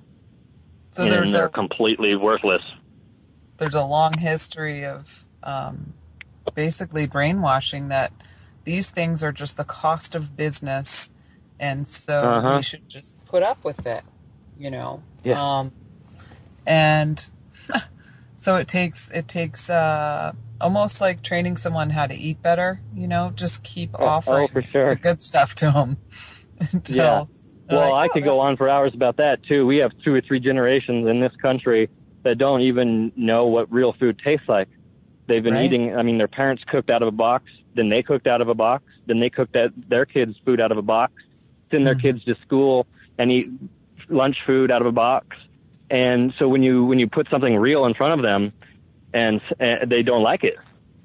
So they're completely worthless. There's a long history of basically brainwashing that these things are just the cost of business. And so we should just put up with it, Yeah. And so it takes almost like training someone how to eat better, just keep offering for sure. the good stuff to them. Yeah. Well, I could go on for hours about that too. We have 2 or 3 generations in this country that don't even know what real food tastes like. They've been eating, I mean, their parents cooked out of a box, then they cooked out of a box, then they cooked their kids' food out of a box, send their kids to school and eat lunch food out of a box. And so when you put something real in front of them and they don't like it,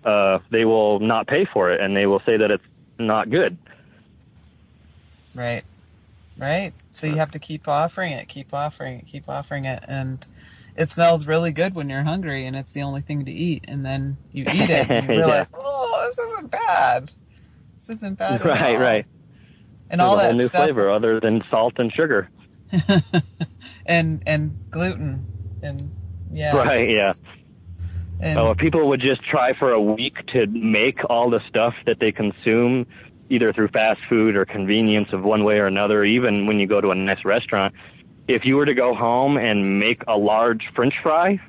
they will not pay for it and they will say that it's not good. Right. So you have to keep offering it. And it smells really good when you're hungry and it's the only thing to eat. And then you eat it and you realize, this isn't bad. This isn't bad at all. Right. And there's all a that whole new stuff, flavor other than salt and sugar. and gluten and Right, yeah. And if people would just try for a week to make all the stuff that they consume, either through fast food or convenience of one way or another, even when you go to a nice restaurant, if you were to go home and make a large French fry,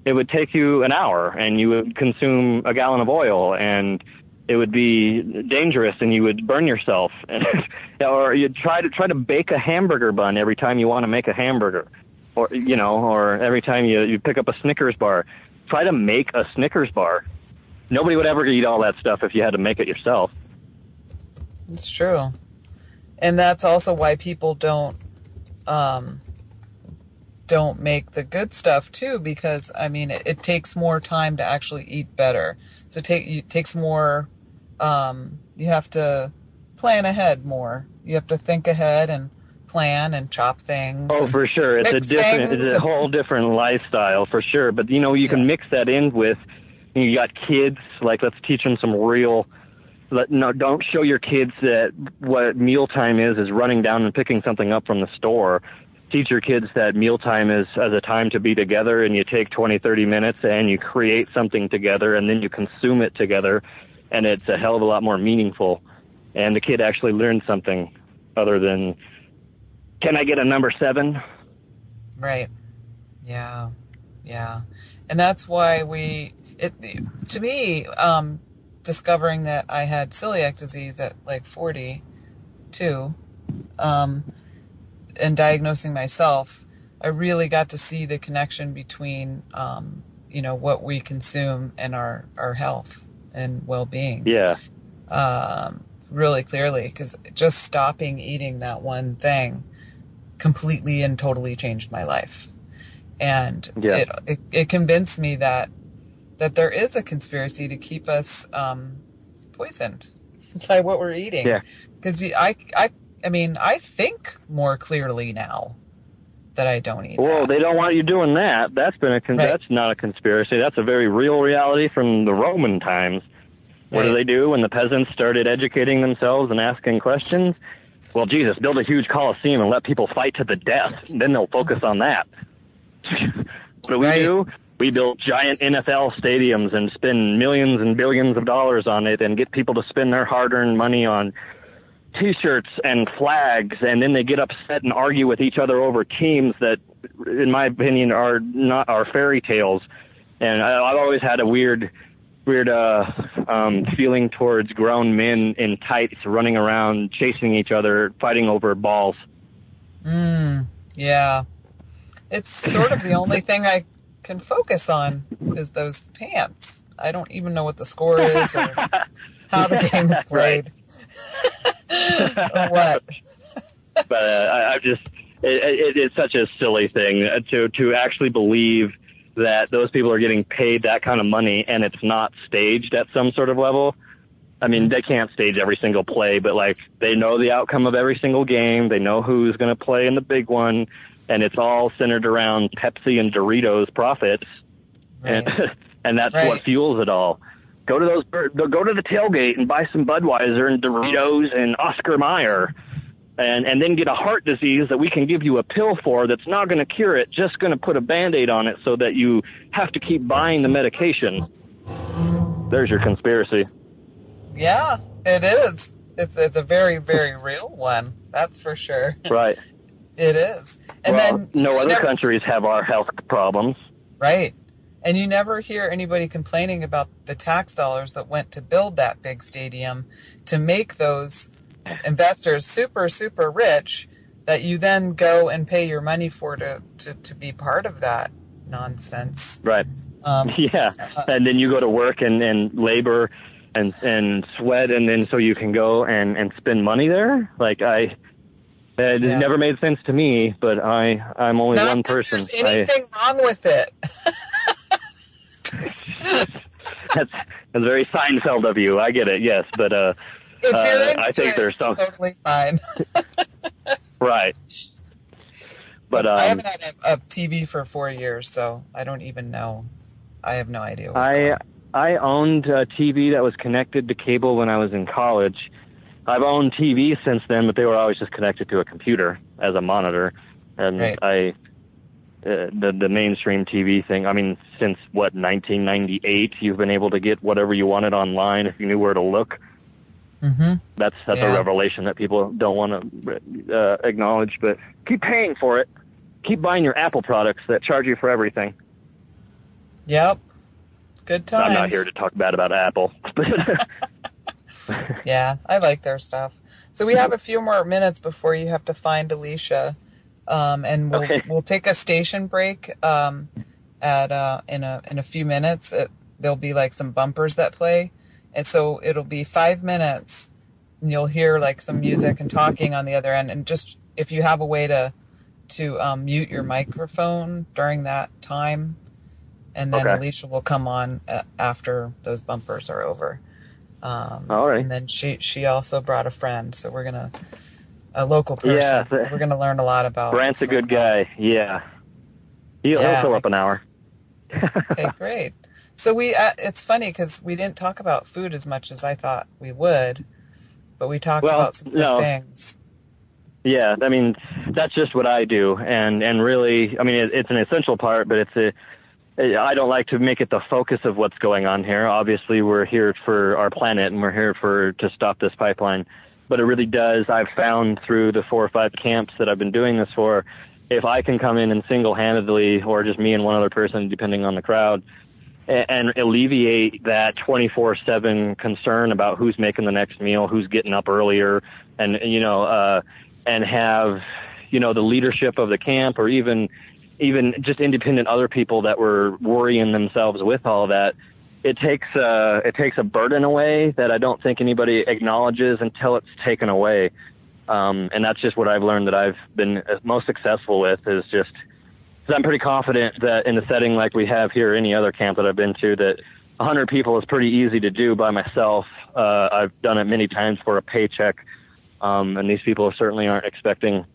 it would take you an hour and you would consume a gallon of oil and it would be dangerous and you would burn yourself. Or you'd try to bake a hamburger bun every time you want to make a hamburger, or every time you pick up a Snickers bar. Try to make a Snickers bar. Nobody would ever eat all that stuff if you had to make it yourself. It's true. And that's also why people don't make the good stuff too, because it takes more time to actually eat better. So it takes more, you have to plan ahead more. You have to think ahead and plan and chop things. Oh, for sure. It's a whole different lifestyle for sure. But you can mix that in with, you got kids, like let's teach them some real, don't show your kids that what mealtime is running down and picking something up from the store. Teach your kids that mealtime is as a time to be together and you take 20, 30 minutes and you create something together and then you consume it together and it's a hell of a lot more meaningful. And the kid actually learns something other than, can I get a number 7? Right. Yeah. And that's why to me, discovering that I had celiac disease at like 42, and diagnosing myself, I really got to see the connection between, what we consume and our health and well-being. Yeah. Really clearly, because just stopping eating that one thing completely and totally changed my life. And it convinced me that there is a conspiracy to keep us poisoned by what we're eating. Yeah. Because I think more clearly now that I don't eat Well, that. they don't want you doing that. That's not a conspiracy. That's a very real reality from the Roman times. What do they do when the peasants started educating themselves and asking questions? Well, Jesus, build a huge coliseum and let people fight to the death. Then they'll focus on that. What do we do? We build giant NFL stadiums and spend millions and billions of dollars on it and get people to spend their hard-earned money on T-shirts and flags, and then they get upset and argue with each other over teams that, in my opinion, are fairy tales. And I've always had a weird feeling towards grown men in tights running around, chasing each other, fighting over balls. Yeah. It's sort of the only thing I can focus on is those pants. I don't even know what the score is or how the game is played. Or what. But it's such a silly thing to actually believe that those people are getting paid that kind of money and it's not staged at some sort of level. I mean, they can't stage every single play, but like they know the outcome of every single game. They know who's going to play in the big one, and it's all centered around Pepsi and Doritos profits. Right. And that's what fuels it all. Go to the tailgate and buy some Budweiser and Doritos and Oscar Mayer. And then get a heart disease that we can give you a pill for that's not going to cure it, just going to put a Band-Aid on it so that you have to keep buying the medication. There's your conspiracy. Yeah, it is. It's a very, very real one. That's for sure. Right. It is. And well, no other countries have our health problems. Right. And you never hear anybody complaining about the tax dollars that went to build that big stadium to make those investors super, super rich that you then go and pay your money for to be part of that nonsense. Right. Yeah. And then you go to work and labor and sweat, and then so you can go and spend money there. Like it never made sense to me, but I'm only one person. There's anything wrong with it. That's very Seinfeld of you. I get it. Yes. But, if you're into I think there's some totally fine. Right. But I haven't had a TV for 4 years, so I don't even know. I have no idea what's going on. I owned a TV that was connected to cable when I was in college. I've owned TVs since then, but they were always just connected to a computer as a monitor. And the mainstream TV thing, I mean, since 1998, you've been able to get whatever you wanted online if you knew where to look. Mm-hmm. That's a revelation that people don't want to acknowledge, but keep paying for it. Keep buying your Apple products that charge you for everything. Yep. Good times. I'm not here to talk bad about Apple. Yeah, I like their stuff. So we have a few more minutes before you have to find Alisha, and we'll take a station break in a few minutes. There'll be like some bumpers that play. And so it'll be 5 minutes, and you'll hear like some music and talking on the other end. And just if you have a way to mute your microphone during that time, and then Alisha will come on after those bumpers are over. All right. And then she also brought a friend, so we're a local person. Yeah, so we're gonna learn a lot about. Brandt's a good guy. Yeah, he'll fill up an hour. Okay, great. So it's funny because we didn't talk about food as much as I thought we would, but we talked about some good things. Yeah, I mean, that's just what I do. And really, I mean, it's an essential part, but I don't like to make it the focus of what's going on here. Obviously, we're here for our planet and we're here to stop this pipeline. But it really does, I've found through the 4 or 5 camps that I've been doing this for, if I can come in and single-handedly, or just me and one other person, depending on the crowd, and alleviate that 24/7 concern about who's making the next meal, who's getting up earlier, and have, the leadership of the camp, or even even just independent other people that were worrying themselves with all that. It takes a burden away that I don't think anybody acknowledges until it's taken away. And that's just what I've learned that I've been most successful with, is just, because I'm pretty confident that in a setting like we have here, or any other camp that I've been to, that 100 people is pretty easy to do by myself. I've done it many times for a paycheck. And these people certainly aren't expecting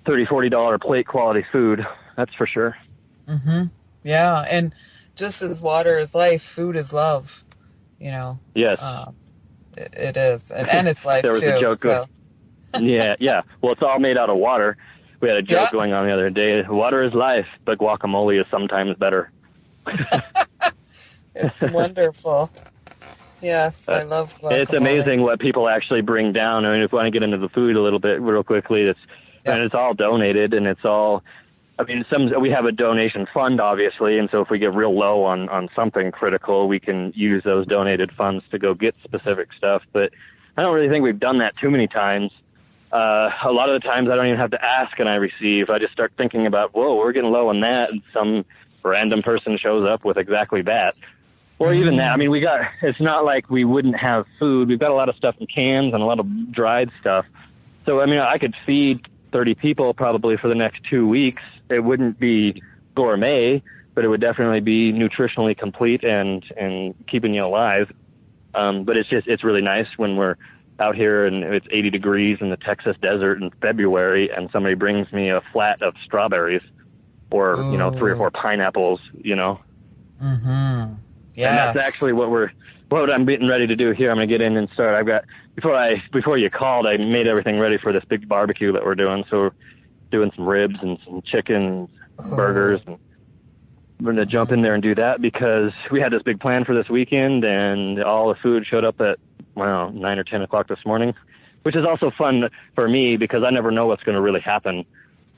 $30, $40 plate quality food. That's for sure. Mm-hmm. Yeah. And just as water is life, food is love, you know. Yes. It is. And it's life, there was too. A joke so. Yeah. Well, it's all made out of water. We had a joke going on the other day. Water is life, but guacamole is sometimes better. It's wonderful. Yes, I love guacamole. It's amazing what people actually bring down. I mean, if we want to get into the food a little bit real quickly, and it's all donated, and it's all, I mean, we have a donation fund, obviously, and so if we get real low on something critical, we can use those donated funds to go get specific stuff. But I don't really think we've done that too many times. A lot of the times I don't even have to ask and I receive. I just start thinking about, whoa, we're getting low on that, and some random person shows up with exactly that. Or even that. I mean, it's not like we wouldn't have food. We've got a lot of stuff in cans and a lot of dried stuff. So, I mean, I could feed 30 people probably for the next 2 weeks. It wouldn't be gourmet, but it would definitely be nutritionally complete and keeping you alive. But it's really nice when we're out here and it's 80 degrees in the Texas desert in February and somebody brings me a flat of strawberries or, 3 or 4 pineapples, Mm-hmm. Yeah. And that's actually what I'm getting ready to do here. I'm going to get in and start. I've got, before you called, I made everything ready for this big barbecue that we're doing. So we're doing some ribs and some chicken, burgers, and we're going to jump in there and do that because we had this big plan for this weekend and all the food showed up at, 9 or 10 o'clock this morning, which is also fun for me because I never know what's going to really happen.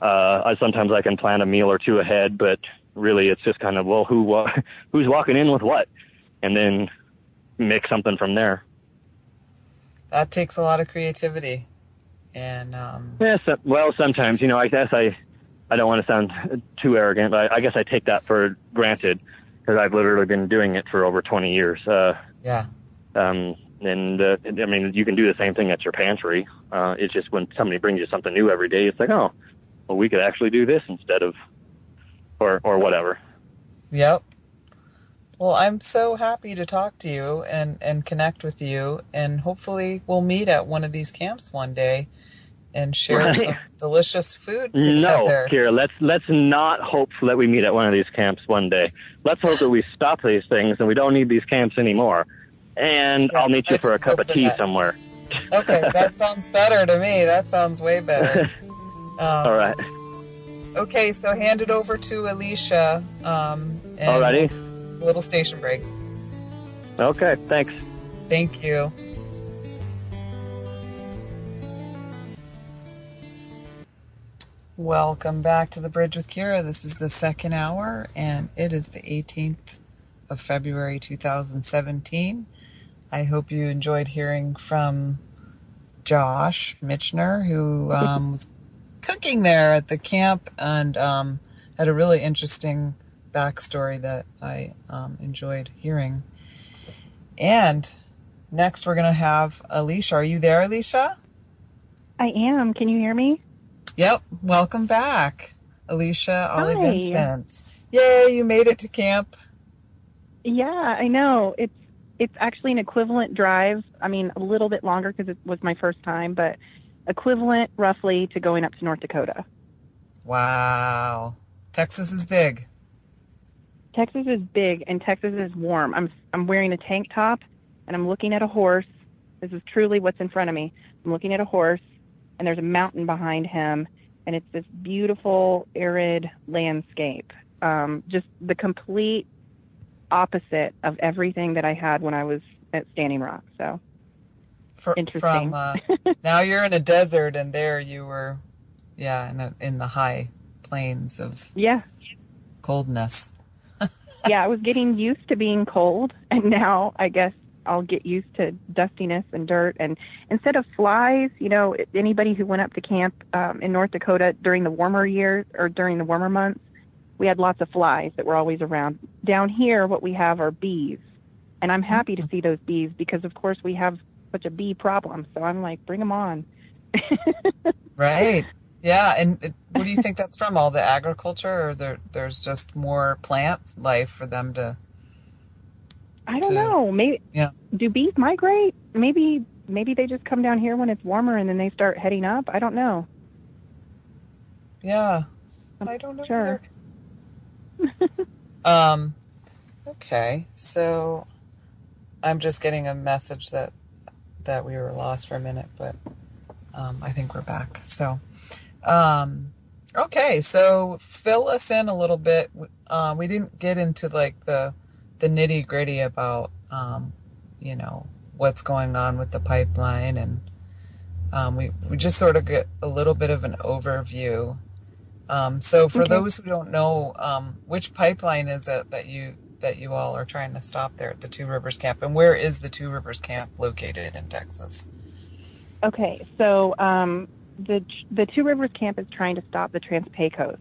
Sometimes I can plan a meal or two ahead, but really it's just kind of, well, who's walking in with what? And then make something from there. That takes a lot of creativity. And sometimes, I guess I don't want to sound too arrogant, but I guess I take that for granted because I've literally been doing it for over 20 years. I mean, you can do the same thing at your pantry. It's just when somebody brings you something new every day, it's like, oh, well, we could actually do this instead of, or whatever. Yep. Well, I'm so happy to talk to you and connect with you, and hopefully we'll meet at one of these camps one day and share some delicious food together. No, Kira, let's not hope that we meet at one of these camps one day. Let's hope that we stop these things and we don't need these camps anymore. And yes, I'll meet you for a cup of tea somewhere. Okay, that sounds better to me. That sounds way better. All right. Okay, so hand it over to Alisha. Alrighty. A little station break. Okay, thanks. Thank you. Welcome back to The Bridge with Kira. This is the second hour, and it is the 18th of February 2017. I hope you enjoyed hearing from Josh Michener, who was cooking there at the camp and had a really interesting backstory that I enjoyed hearing. And next we're going to have Alisha. Are you there, Alisha? I am. Can you hear me? Yep. Welcome back, Alisha Ali Vincent. Yay, you made it to camp. Yeah, I know. It's actually an equivalent drive. I mean, a little bit longer because it was my first time, but equivalent roughly to going up to North Dakota. Wow. Texas is big. Texas is big and Texas is warm. I'm wearing a tank top and I'm looking at a horse. This is truly what's in front of me. I'm looking at a horse and there's a mountain behind him and it's this beautiful arid landscape. Just the complete opposite of everything that I had when I was at Standing Rock. So interesting. Now you're in a desert and there you were, in the high plains of coldness. Yeah, I was getting used to being cold, and now I guess I'll get used to dustiness and dirt. And instead of flies, anybody who went up to camp in North Dakota during the warmer years or during the warmer months, we had lots of flies that were always around. Down here, what we have are bees. And I'm happy to see those bees because, of course, we have such a bee problem. So I'm like, bring them on. Right. Yeah. And what do you think that's from? All the agriculture, or there's just more plant life for them to? I don't know. Maybe. Yeah. Do bees migrate? Maybe they just come down here when it's warmer and then they start heading up. I don't know. Yeah. I don't know Sure. either. Okay. So I'm just getting a message that we were lost for a minute, but I think we're back. So, okay. So fill us in a little bit. We didn't get into like the nitty gritty about, what's going on with the pipeline. And we just sort of get a little bit of an overview. So for those who don't know, which pipeline is it that you all are trying to stop there at the Two Rivers Camp, and where is the Two Rivers Camp located in Texas? Okay, so the Two Rivers Camp is trying to stop the Trans-Pecos,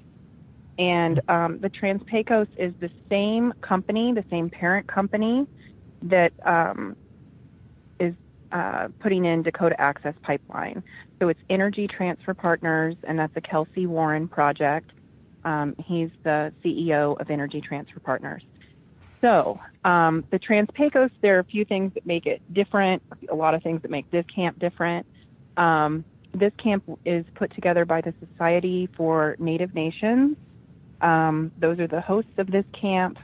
and the Trans-Pecos is the same company, the same parent company that is putting in Dakota Access Pipeline. So it's Energy Transfer Partners, and that's a Kelsey Warren project. He's the CEO of Energy Transfer Partners. So the Trans-Pecos, there are a few things that make it different, a lot of things that make this camp different. This camp is put together by the Society for Native Nations. Those are the hosts of this camp.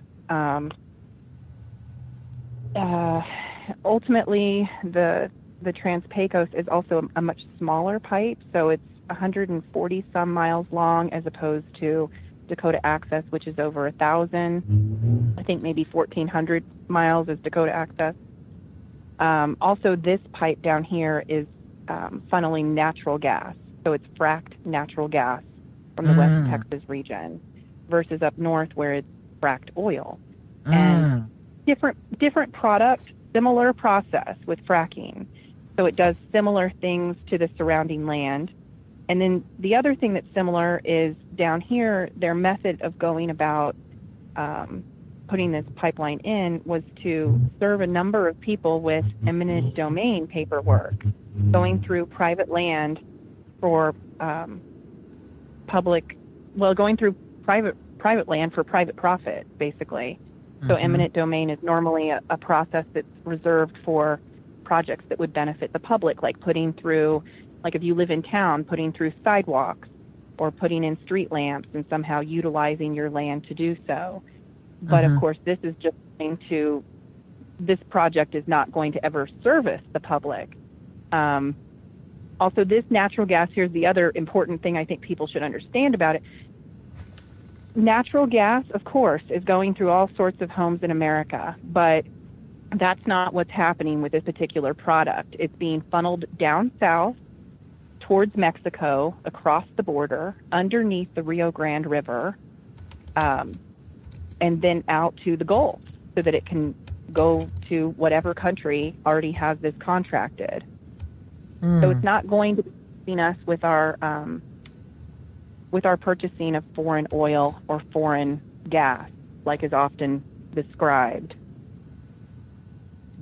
Ultimately, the Trans-Pecos is also a much smaller pipe, so it's 140 some miles long as opposed to Dakota Access, which is over 1,000. I think maybe 1,400 miles is Dakota Access. Also, this pipe down here is funneling natural gas, so it's fracked natural gas from the West Texas region versus up north where it's fracked oil. And different product, similar process with fracking. So it does similar things to the surrounding land. And then the other thing that's similar is down here, their method of going about putting this pipeline in was to serve a number of people with eminent domain paperwork, going through private land for going through private land for private profit, basically. So eminent domain is normally a process that's reserved for projects that would benefit the public, like putting through, like if you live in town, putting through sidewalks or putting in street lamps and somehow utilizing your land to do so. But of course, this project is not going to ever service the public. Also, this natural gas, here's the other important thing I think people should understand about it. Natural gas, of course, is going through all sorts of homes in America, but that's not what's happening with this particular product. It's being funneled down south towards Mexico, across the border, underneath the Rio Grande River, and then out to the Gulf so that it can go to whatever country already has this contracted. So it's not going to be us with our purchasing of foreign oil or foreign gas, like is often described.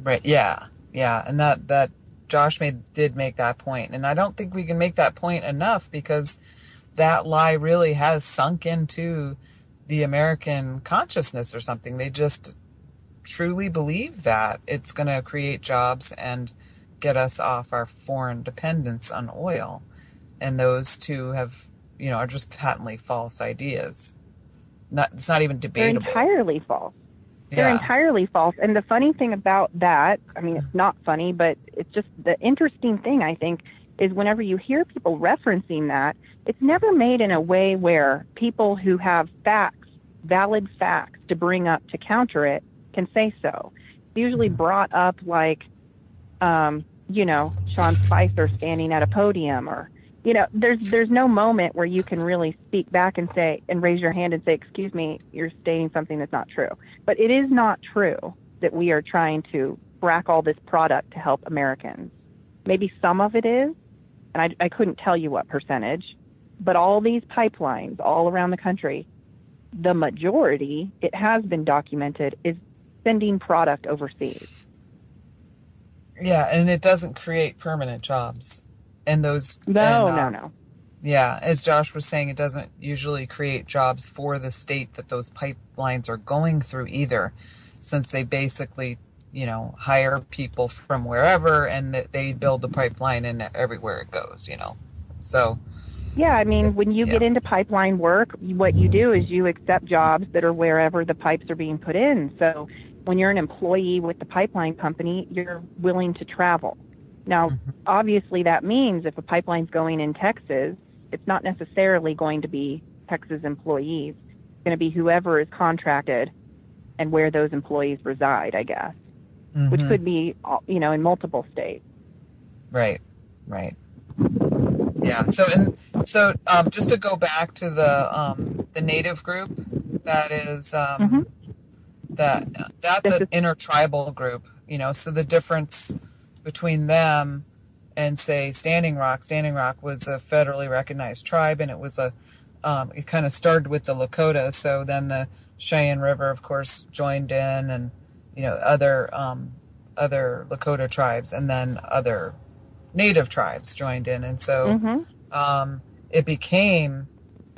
Right. Yeah. And that Josh did make that point. And I don't think we can make that point enough, because that lie really has sunk into the American consciousness or something. They just truly believe that it's going to create jobs and get us off our foreign dependence on oil. And those two are just patently false ideas. It's not even debatable. They're entirely false. They're entirely false. And the funny thing about that, I mean, it's not funny, but it's just the interesting thing, I think, is whenever you hear people referencing that, it's never made in a way where people who have facts, valid facts to bring up to counter it can say so. It's usually brought up like, Sean Spicer standing at a podium, or, there's no moment where you can really speak back and say, and raise your hand and say, excuse me, you're stating something that's not true. But it is not true that we are trying to frack all this product to help Americans. Maybe some of it is, and I couldn't tell you what percentage, but all these pipelines all around the country the majority, it has been documented, is sending product overseas. Yeah, and it doesn't create permanent jobs. And those... No. Yeah, as Josh was saying, it doesn't usually create jobs for the state that those pipelines are going through either, since they basically, hire people from wherever and that they build the pipeline and everywhere it goes, So... Yeah, I mean, when you get into pipeline work, what you do is you accept jobs that are wherever the pipes are being put in. So when you're an employee with the pipeline company, you're willing to travel. Now, obviously, that means if a pipeline's going in Texas, it's not necessarily going to be Texas employees. It's going to be whoever is contracted and where those employees reside, I guess, which could be, in multiple states. Right. Yeah. So just to go back to the native group, that is that's an intertribal group. So the difference between them and say Standing Rock was a federally recognized tribe, and it was it kind of started with the Lakota. So then the Cheyenne River, of course, joined in, and other Lakota tribes, and then other native tribes joined in, and so it became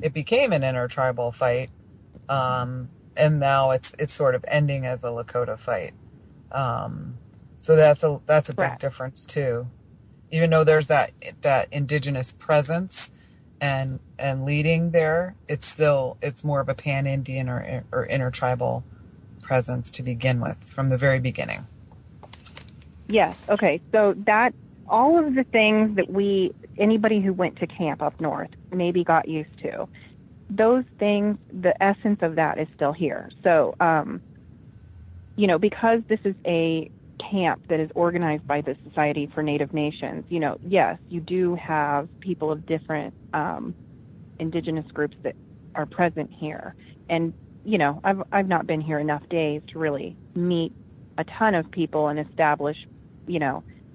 an intertribal fight, and now it's sort of ending as a Lakota fight. So that's a big difference too. Even though there's that indigenous presence and leading there, it's more of a pan-Indian or intertribal presence to begin with from the very beginning. Yes. Okay. So that all of the things that anybody who went to camp up north maybe got used to, those things, the essence of that is still here. So, because this is a camp that is organized by the Society for Native Nations, yes, you do have people of different indigenous groups that are present here. And, I've not been here enough days to really meet a ton of people and establish,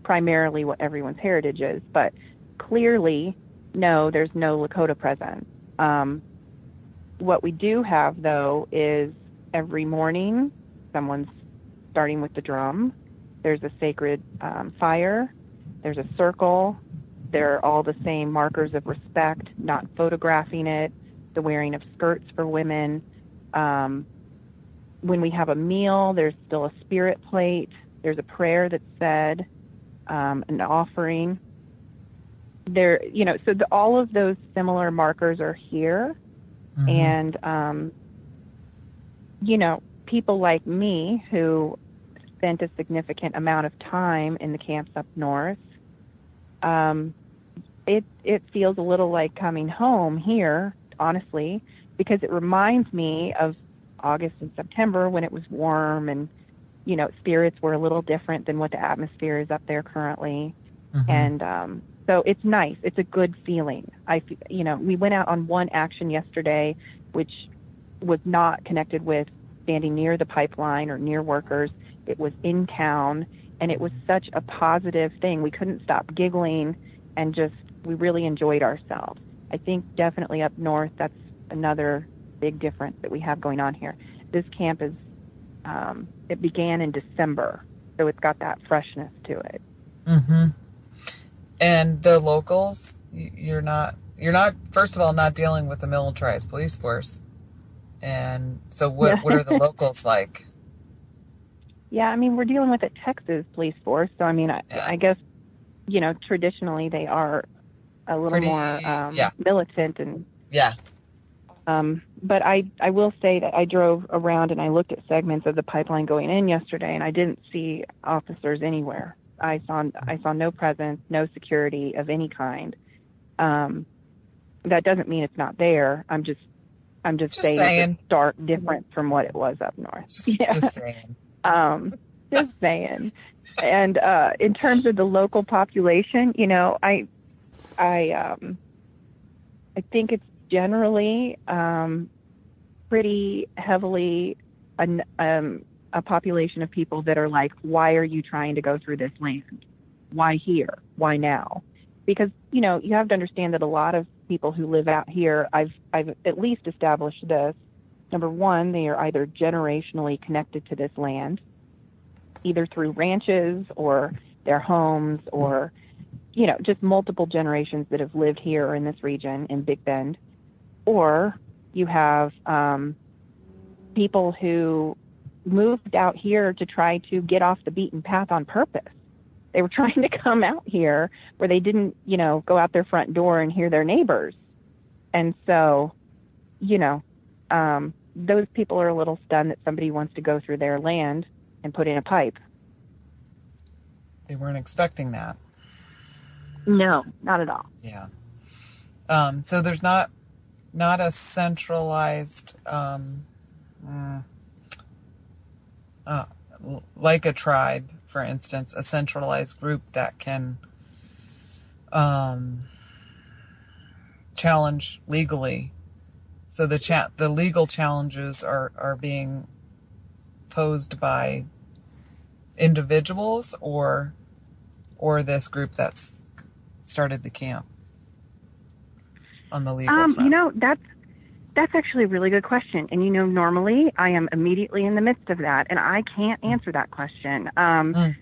primarily what everyone's heritage is. But clearly, no, there's no Lakota presence. What we do have, though, is every morning someone's starting with the drum. There's a sacred fire. There's a circle. They're all the same markers of respect, not photographing it, the wearing of skirts for women. When we have a meal, there's still a spirit plate. There's a prayer that's said, an offering. So all of those similar markers are here. And, people like me who spent a significant amount of time in the camps up north, it feels a little like coming home here, honestly, because it reminds me of August and September when it was warm and, spirits were a little different than what the atmosphere is up there currently. And so it's nice. It's a good feeling. We went out on one action yesterday, which was not connected with standing near the pipeline or near workers. It was in town, and it was such a positive thing. We couldn't stop giggling, and we really enjoyed ourselves. I think definitely up north, that's another big difference that we have going on here. This camp it began in December, so it's got that freshness to it. And the locals, you're not first of all not dealing with a militarized police force, and so what are the locals like? Yeah, we're dealing with a Texas police force, so I guess traditionally they are a little more militant and but I will say that I drove around and I looked at segments of the pipeline going in yesterday, and I didn't see officers anywhere. I saw no presence, no security of any kind. That doesn't mean it's not there. I'm just saying it's stark different from what it was up north. Just saying. Just saying. And in terms of the local population, I think it's generally pretty heavily a population of people that are like, why are you trying to go through this land? Why here? Why now? Because, you have to understand that a lot of people who live out here, I've at least established this, Number one, they are either generationally connected to this land, either through ranches or their homes or, just multiple generations that have lived here in this region in Big Bend. Or you have people who moved out here to try to get off the beaten path on purpose. They were trying to come out here where they didn't, go out their front door and hear their neighbors. And so, those people are a little stunned that somebody wants to go through their land and put in a pipe. They weren't expecting that. No, not at all. Yeah. So there's not a centralized, like a tribe, for instance, a centralized group that can challenge legally. So the legal challenges are being posed by individuals or this group that's started the camp on the legal front. That's actually a really good question. And, normally I am immediately in the midst of that, and I can't answer that question. I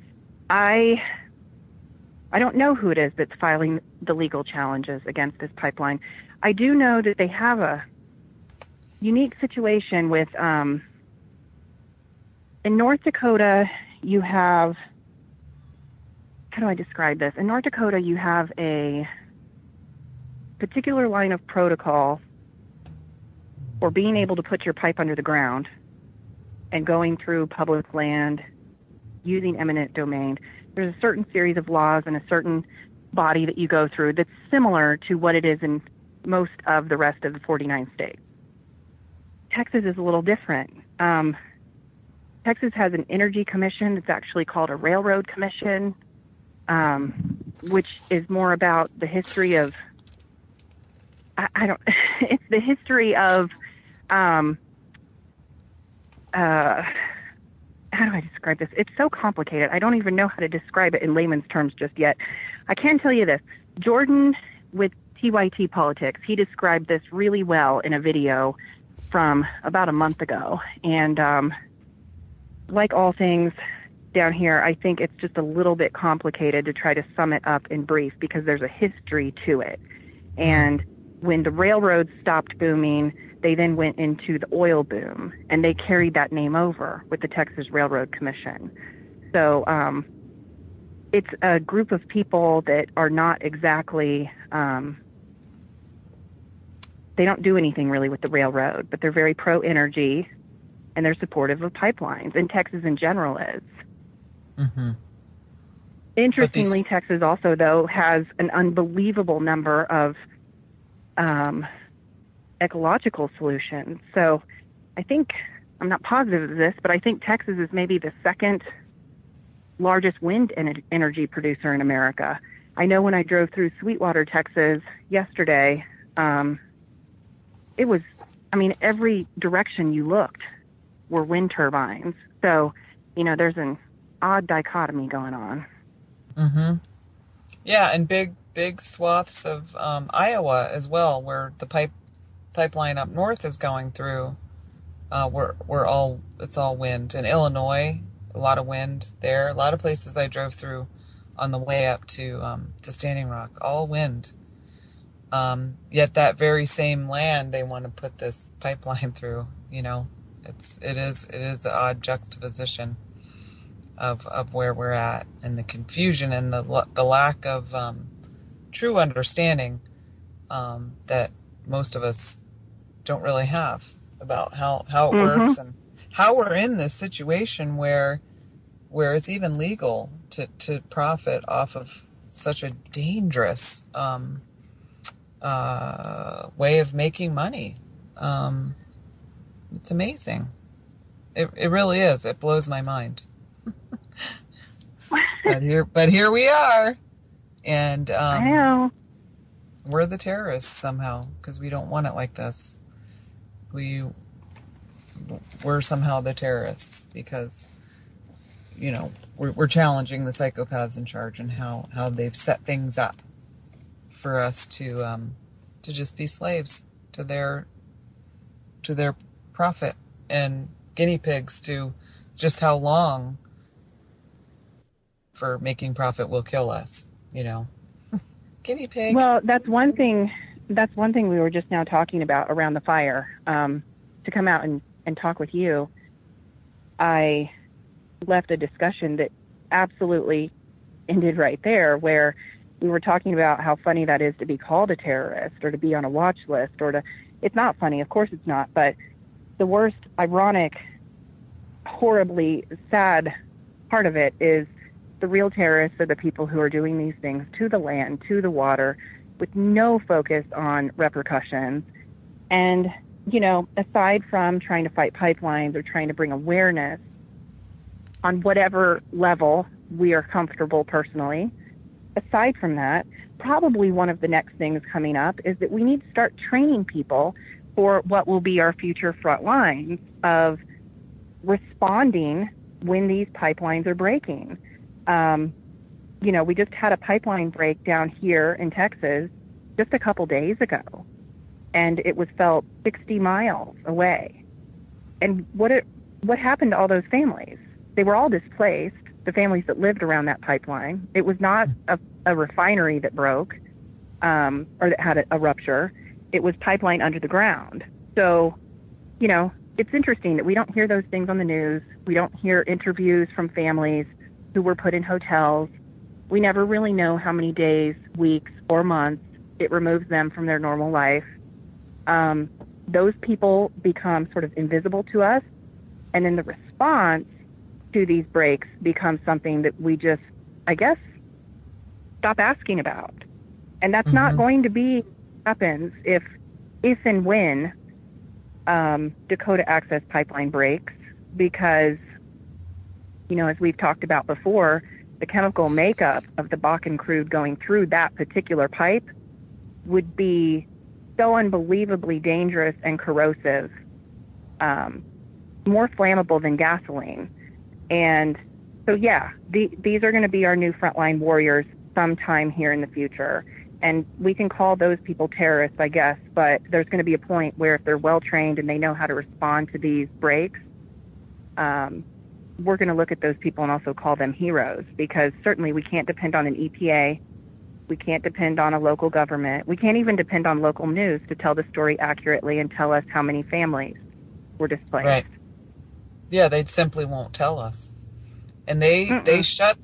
don't know who it is that's filing the legal challenges against this pipeline. I do know that they have a unique situation with, in North Dakota, you have, how do I describe this? In North Dakota, you have a particular line of protocol for being able to put your pipe under the ground and going through public land using eminent domain. There's a certain series of laws and a certain body that you go through that's similar to what it is in most of the rest of the 49 states. Texas is a little different. Texas has an energy commission that's actually called a railroad commission, which is more about the history of, it's the history of, how do I describe this? It's so complicated. I don't even know how to describe it in layman's terms just yet. I can tell you this. Jordan with TYT Politics, he described this really well in a video from about a month ago. And like all things down here, I think it's just a little bit complicated to try to sum it up in brief because there's a history to it. And when the railroads stopped booming, they then went into the oil boom, and they carried that name over with the Texas Railroad Commission. So it's a group of people that are not exactly, they don't do anything really with the railroad, but they're very pro-energy, and they're supportive of pipelines, and Texas in general is. Mm-hmm. Interestingly, Texas also, though, has an unbelievable number of ecological solutions. So I think, I'm not positive of this, but I think Texas is maybe the second largest wind energy producer in America. I know when I drove through Sweetwater, Texas yesterday, it was, every direction you looked were wind turbines. So, there's an odd dichotomy going on. Mm-hmm. Yeah, and big swaths of Iowa as well, where the pipeline up north is going through. It's all wind. In Illinois, a lot of wind there. A lot of places I drove through on the way up to Standing Rock, all wind. Yet that very same land they want to put this pipeline through. It is an odd juxtaposition of where we're at, and the confusion and the lack of true understanding that most of us don't really have about how it works and how we're in this situation where it's even legal to profit off of such a dangerous way of making money. It's amazing. It really is. It blows my mind. But here we are, and I know. We're the terrorists somehow because we don't want it like this. We're somehow the terrorists because we're challenging the psychopaths in charge and how they've set things up for us to just be slaves to their profit and guinea pigs to just how long for making profit will kill us, Guinea pig. Well, that's one thing we were just now talking about around the fire. To come out and talk with you, I left a discussion that absolutely ended right there, where we were talking about how funny that is to be called a terrorist or to be on a watch list it's not funny. Of course it's not. But the worst, ironic, horribly sad part of it is the real terrorists are the people who are doing these things to the land, to the water, with no focus on repercussions. And, aside from trying to fight pipelines or trying to bring awareness on whatever level we are comfortable personally, aside from that, probably one of the next things coming up is that we need to start training people for what will be our future front lines of responding when these pipelines are breaking. We just had a pipeline break down here in Texas just a couple days ago, and it was felt 60 miles away. And what happened to all those families? They were all displaced, the families that lived around that pipeline. It was not a refinery that broke or that had a rupture. It was pipeline under the ground. So, it's interesting that we don't hear those things on the news. We don't hear interviews from families who were put in hotels. We never really know how many days, weeks, or months it removes them from their normal life. Those people become sort of invisible to us, and then the response to these breaks becomes something that we just, I guess, stop asking about. And that's not going to be happens if and when Dakota Access Pipeline breaks, because, as we've talked about before, the chemical makeup of the Bakken crude going through that particular pipe would be so unbelievably dangerous and corrosive, more flammable than gasoline. And so, these are going to be our new frontline warriors sometime here in the future. And we can call those people terrorists, I guess, but there's going to be a point where if they're well-trained and they know how to respond to these breaks, we're going to look at those people and also call them heroes, because certainly we can't depend on an EPA. We can't depend on a local government. We can't even depend on local news to tell the story accurately and tell us how many families were displaced. Right. Yeah, they simply won't tell us. And they shut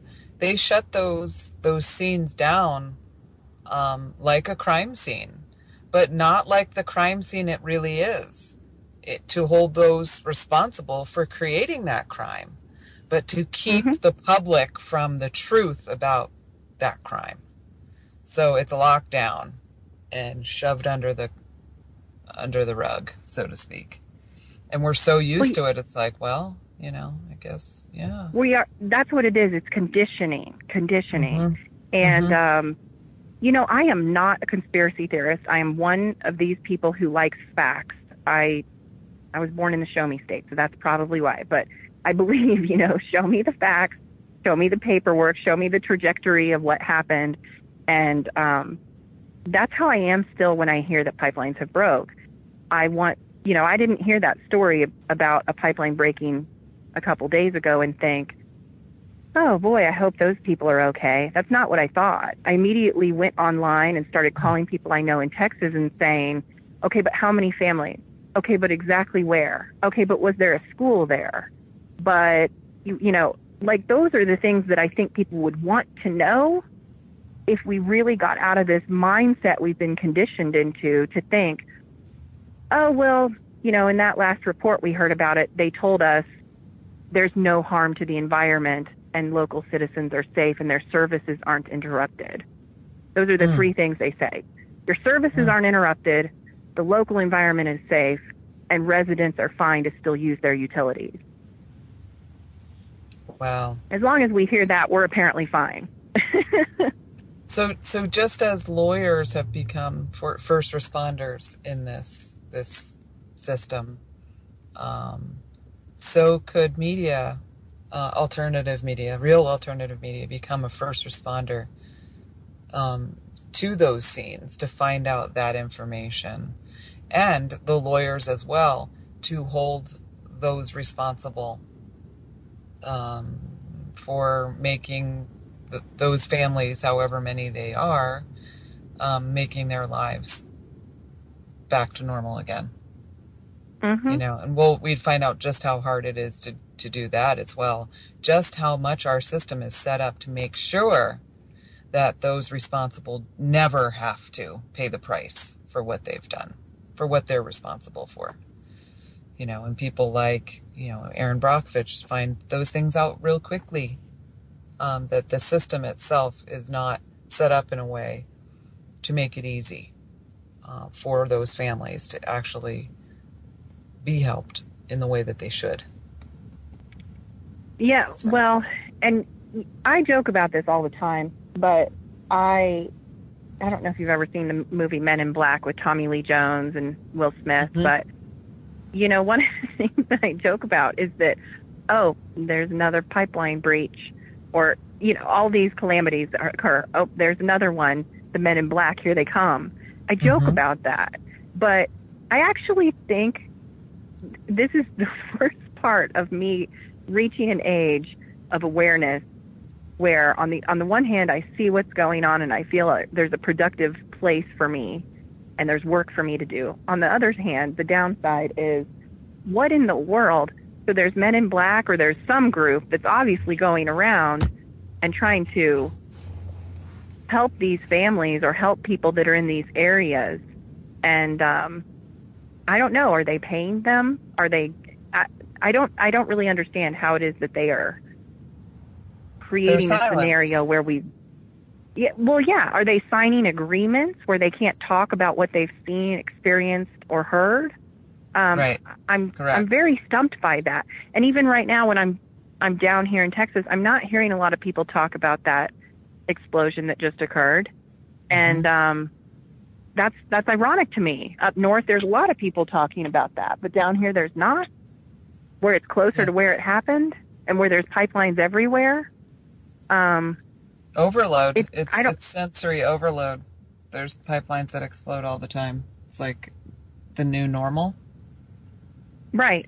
those scenes down like a crime scene, but not like the crime scene it really is. To hold those responsible for creating that crime, but to keep the public from the truth about that crime. So it's locked down and shoved under the rug, so to speak. And we're so used to it, it's like, well, I guess, yeah. That's what it is. It's conditioning. And, I am not a conspiracy theorist. I am one of these people who likes facts. I was born in the show me state, so that's probably why. But I believe, show me the facts, show me the paperwork, show me the trajectory of what happened. And that's how I am still when I hear that pipelines have broke. I didn't hear that story about a pipeline breaking a couple days ago and think, oh boy, I hope those people are okay. That's not what I thought. I immediately went online and started calling people I know in Texas and saying, okay, but how many families? Okay, but exactly where? Okay, but was there a school there? But, those are the things that I think people would want to know if we really got out of this mindset we've been conditioned into to think, oh, well, in that last report we heard about it, they told us there's no harm to the environment and local citizens are safe and their services aren't interrupted. Those are the three things they say. Your services aren't interrupted, the local environment is safe, and residents are fine to still use their utilities. Wow. As long as we hear that, we're apparently fine. So just as lawyers have become first responders in this system, so could media, alternative media, real alternative media, become a first responder to those scenes to find out that information. And the lawyers as well to hold those responsible for making those families, however many they are, making their lives back to normal again. Mm-hmm. You know, and we'd find out just how hard it is to do that as well. Just how much our system is set up to make sure that those responsible never have to pay the price for what they've done, for what they're responsible for. You know, and people like, you know, Aaron Brockovich find those things out real quickly, that the system itself is not set up in a way to make it easy for those families to actually be helped in the way that they should. Yeah, So. well, and I joke about this all the time, but I don't know if you've ever seen the movie Men in Black with Tommy Lee Jones and Will Smith, Mm-hmm. but, you know, one of the things that I joke about is that, oh, there's another pipeline breach, or, you know, all these calamities occur. Oh, there's another one, the Men in Black, here they come. I joke Mm-hmm. about that, but I actually think this is the first part of me reaching an age of awareness where on the one hand I see what's going on and I feel like there's a productive place for me and there's work for me to do. On the other hand, the downside is, what in the world? So there's Men in Black, or there's some group that's obviously going around and trying to help these families or help people that are in these areas. And I don't know, are they paying them? Are they I don't really understand how it is that they are creating a scenario where are they signing agreements where they can't talk about what they've seen, experienced, or heard? Right. I'm Correct. very stumped by that. And even right now when I'm down here in Texas, I'm not hearing a lot of people talk about that explosion that just occurred. Mm-hmm. And that's ironic to me. Up north there's a lot of people talking about that, but down here there's not, where it's closer to where it happened and where there's pipelines everywhere. Overload. It's sensory overload. There's pipelines that explode all the time. It's like the new normal. Right.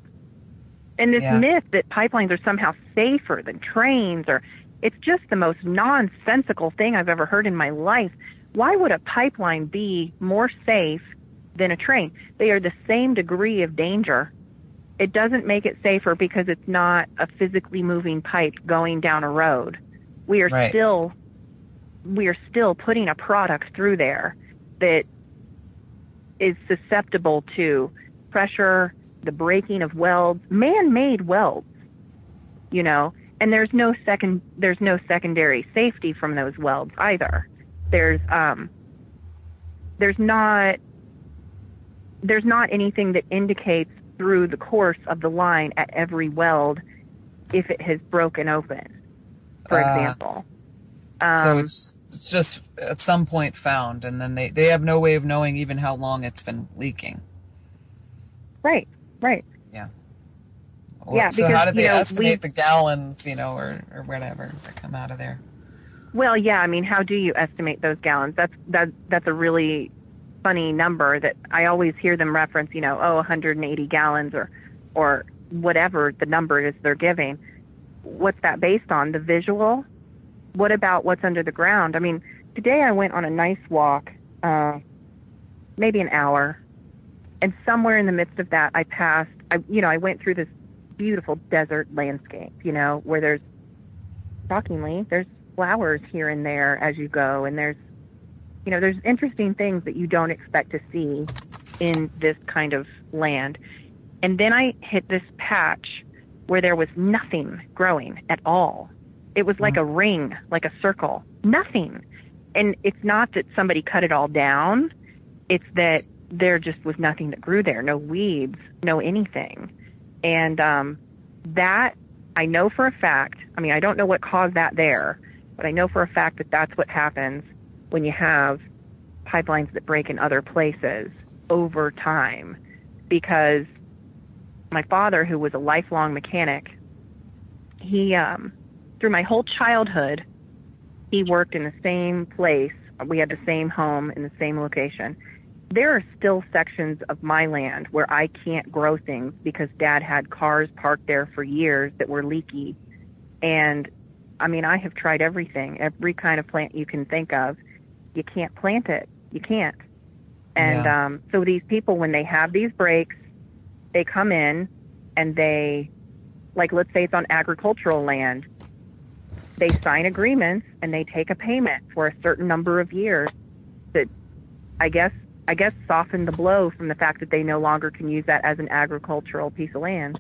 And this myth that pipelines are somehow safer than trains, or it's just the most nonsensical thing I've ever heard in my life. Why would a pipeline be more safe than a train? They are the same degree of danger. It doesn't make it safer because it's not a physically moving pipe going down a road. We are still putting a product through there that is susceptible to pressure, the breaking of welds, man-made welds, you know, and there's no secondary safety from those welds either. There's not anything that indicates through the course of the line at every weld if it has broken open, for example. So it's just at some point found, and then they have no way of knowing even how long it's been leaking. Right. Yeah. Because, how do they estimate the gallons, you know, or whatever that come out of there? Well, yeah, I mean, how do you estimate those gallons? That's a really funny number that I always hear them reference, you know, 180 gallons or whatever the number is they're giving. What's that based on? The visual? What about what's under the ground? I mean, today I went on a nice walk, maybe an hour, and somewhere in the midst of that I went through this beautiful desert landscape, you know, where there's flowers here and there as you go, and there's interesting things that you don't expect to see in this kind of land. And then I hit this patch where there was nothing growing at all. It was like a ring, like a circle, nothing. And it's not that somebody cut it all down. It's that there just was nothing that grew there, no weeds, no anything. And that I know for a fact, I mean, I don't know what caused that there, but I know for a fact that that's what happens when you have pipelines that break in other places over time. Because my father, who was a lifelong mechanic, he, through my whole childhood, he worked in the same place. We had the same home in the same location. there are still sections of my land where I can't grow things because Dad had cars parked there for years that were leaky. And I mean, I have tried everything, every kind of plant you can think of. You can't plant it. You can't. And so these people, when they have these breaks, they come in and they, like, let's say it's on agricultural land, they sign agreements and they take a payment for a certain number of years that I guess soften the blow from the fact that they no longer can use that as an agricultural piece of land.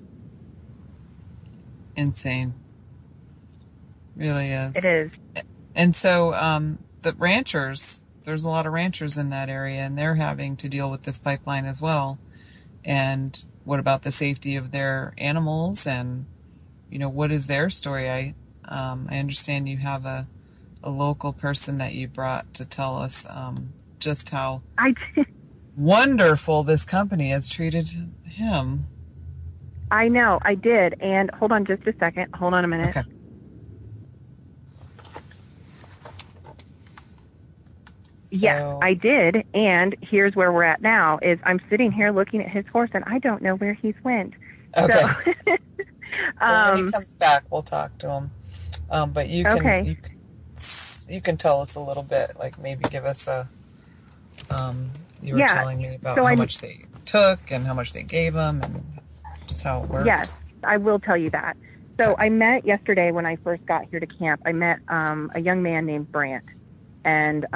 Insane. Really is. It is. And so the ranchers, there's a lot of ranchers in that area, and they're having to deal with this pipeline as well. And what about the safety of their animals? And, you know, what is their story? I understand you have a local person that you brought to tell us just how wonderful this company has treated him. I know, I did. And hold on just a second. Hold on a minute. Okay. Yes, I did. And here's where we're at now is I'm sitting here looking at his horse and I don't know where he's went. Okay. So, well, when he comes back, we'll talk to him. But you can, okay. you can tell us a little bit, like maybe give us a, you were telling me about how much they took and how much they gave him and just how it worked. Yes, I will tell you that. So I met yesterday when I first got here to camp, I met a young man named Brandt. And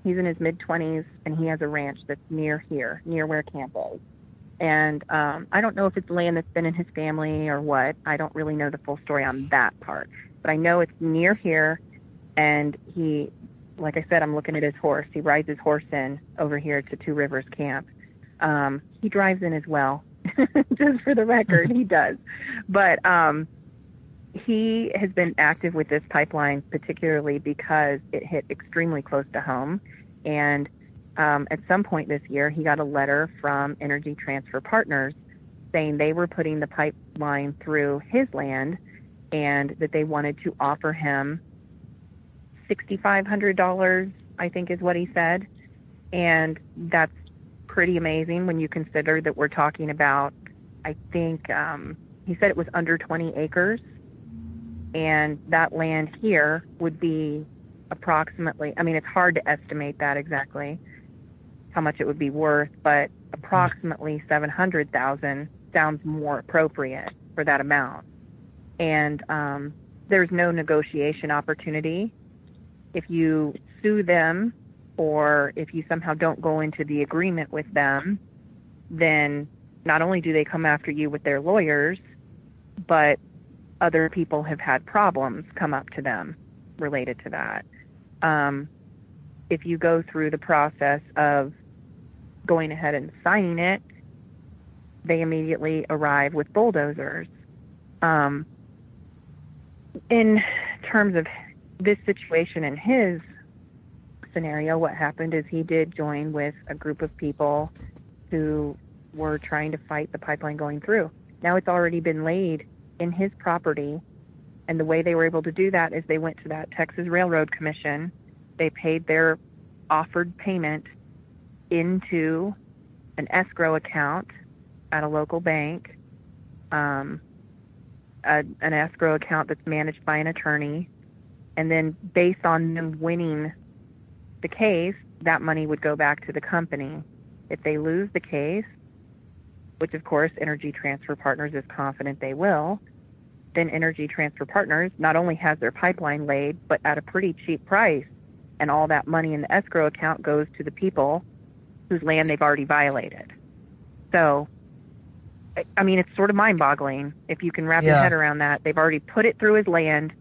he's in his mid-20s, and he has a ranch that's near here, near where camp is. And I don't know if it's land that's been in his family or what. I don't really know the full story on that part. But I know it's near here, and he, like I said, I'm looking at his horse. He rides his horse in over here to Two Rivers Camp. He drives in as well, just for the record, he does. But he has been active with this pipeline, particularly because it hit extremely close to home. And at some point this year, he got a letter from Energy Transfer Partners saying they were putting the pipeline through his land and that they wanted to offer him $6,500, I think is what he said. And that's pretty amazing when you consider that we're talking about, I think he said it was under 20 acres. And that land here would be approximately, I mean, it's hard to estimate that exactly, how much it would be worth, but approximately $700,000 sounds more appropriate for that amount. And there's no negotiation opportunity. If you sue them or if you somehow don't go into the agreement with them, then not only do they come after you with their lawyers, but other people have had problems come up to them related to that. If you go through the process of going ahead and signing it, they immediately arrive with bulldozers. In terms of this situation in his scenario, what happened is he did join with a group of people who were trying to fight the pipeline going through. Now it's already been laid in his property, and the way they were able to do that is they went to that Texas Railroad Commission. They paid their offered payment into an escrow account at a local bank, an escrow account that's managed by an attorney, and then based on them winning the case, that money would go back to the company. If they lose the case, which of course Energy Transfer Partners is confident they will, then Energy Transfer Partners not only has their pipeline laid, but at a pretty cheap price, and all that money in the escrow account goes to the people whose land they've already violated. So, I mean, it's sort of mind-boggling if you can wrap your head around that. They've already put it through his land.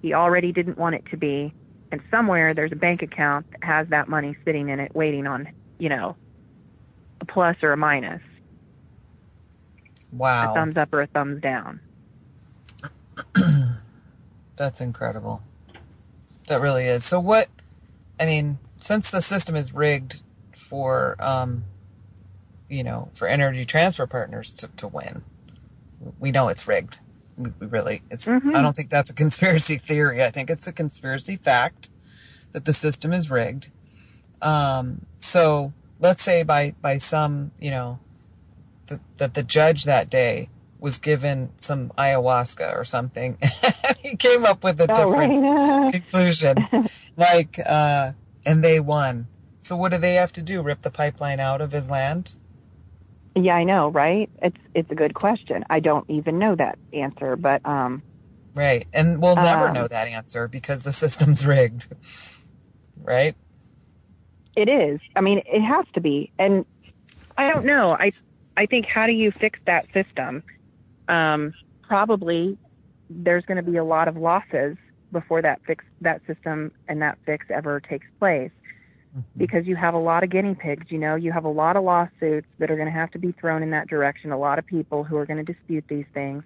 He already didn't want it to be, and somewhere there's a bank account that has that money sitting in it waiting on, you know, a plus or a minus. Wow. A thumbs up or a thumbs down. That's incredible. That really is. So what, I mean, since the system is rigged for, you know, for Energy Transfer Partners to win, we know it's rigged. We really, it's, I don't think that's a conspiracy theory. I think it's a conspiracy fact that the system is rigged. So let's say by some, that the judge that day was given some ayahuasca or something, and he came up with a different conclusion, and they won. So what do they have to do? Rip the pipeline out of his land? Yeah, I know, right? It's a good question. I don't even know that answer, but right, and we'll never know that answer because the system's rigged, right? It is. I mean, it has to be, and I don't know. I think, how do you fix that system? Probably there's going to be a lot of losses before that system and that fix ever takes place, because you have a lot of guinea pigs. You have a lot of lawsuits that are going to have to be thrown in that direction. A lot of people who are going to dispute these things,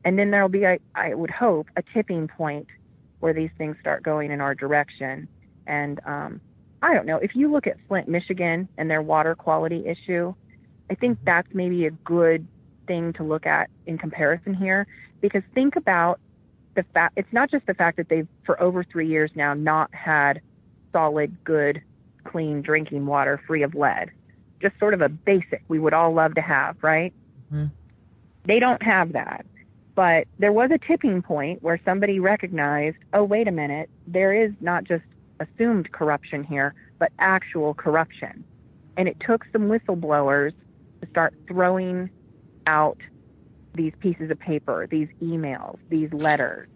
and then there'll be, I would hope, a tipping point where these things start going in our direction. And I don't know, if you look at Flint, Michigan, and their water quality issue, I think that's maybe a good thing to look at in comparison here, because think about the fact, it's not just the fact that they've, for over 3 years now, not had solid, good, clean drinking water free of lead. Just sort of a basic we would all love to have, right? Mm-hmm. They don't have that. But there was a tipping point where somebody recognized, oh, wait a minute, there is not just assumed corruption here, but actual corruption. And it took some whistleblowers to start throwing out these pieces of paper, these emails, these letters,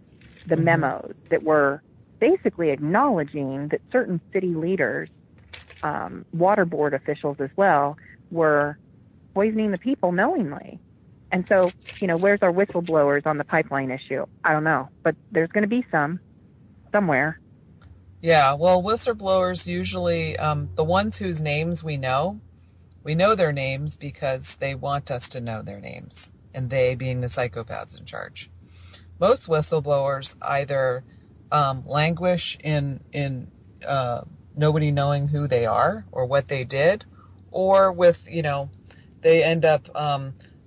the memos that were basically acknowledging that certain city leaders, water board officials as well, were poisoning the people knowingly. And so, where's our whistleblowers on the pipeline issue? I don't know, but there's going to be some somewhere. Yeah, well, whistleblowers usually, the ones whose names we know their names because they want us to know their names, and they being the psychopaths in charge. Most whistleblowers either languish in nobody knowing who they are or what they did, or with, they end up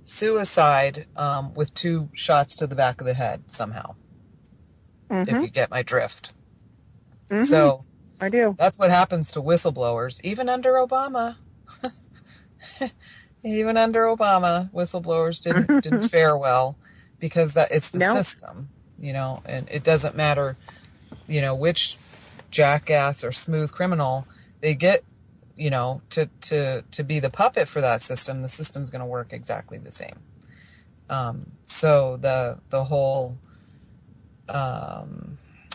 suicide with 2 shots to the back of the head somehow, if you get my drift. Mm-hmm. So I do. That's what happens to whistleblowers, even under Obama. Even under Obama, whistleblowers didn't fare well, because it's the system, and it doesn't matter, which jackass or smooth criminal they get, to be the puppet for that system. The system's going to work exactly the same. So the whole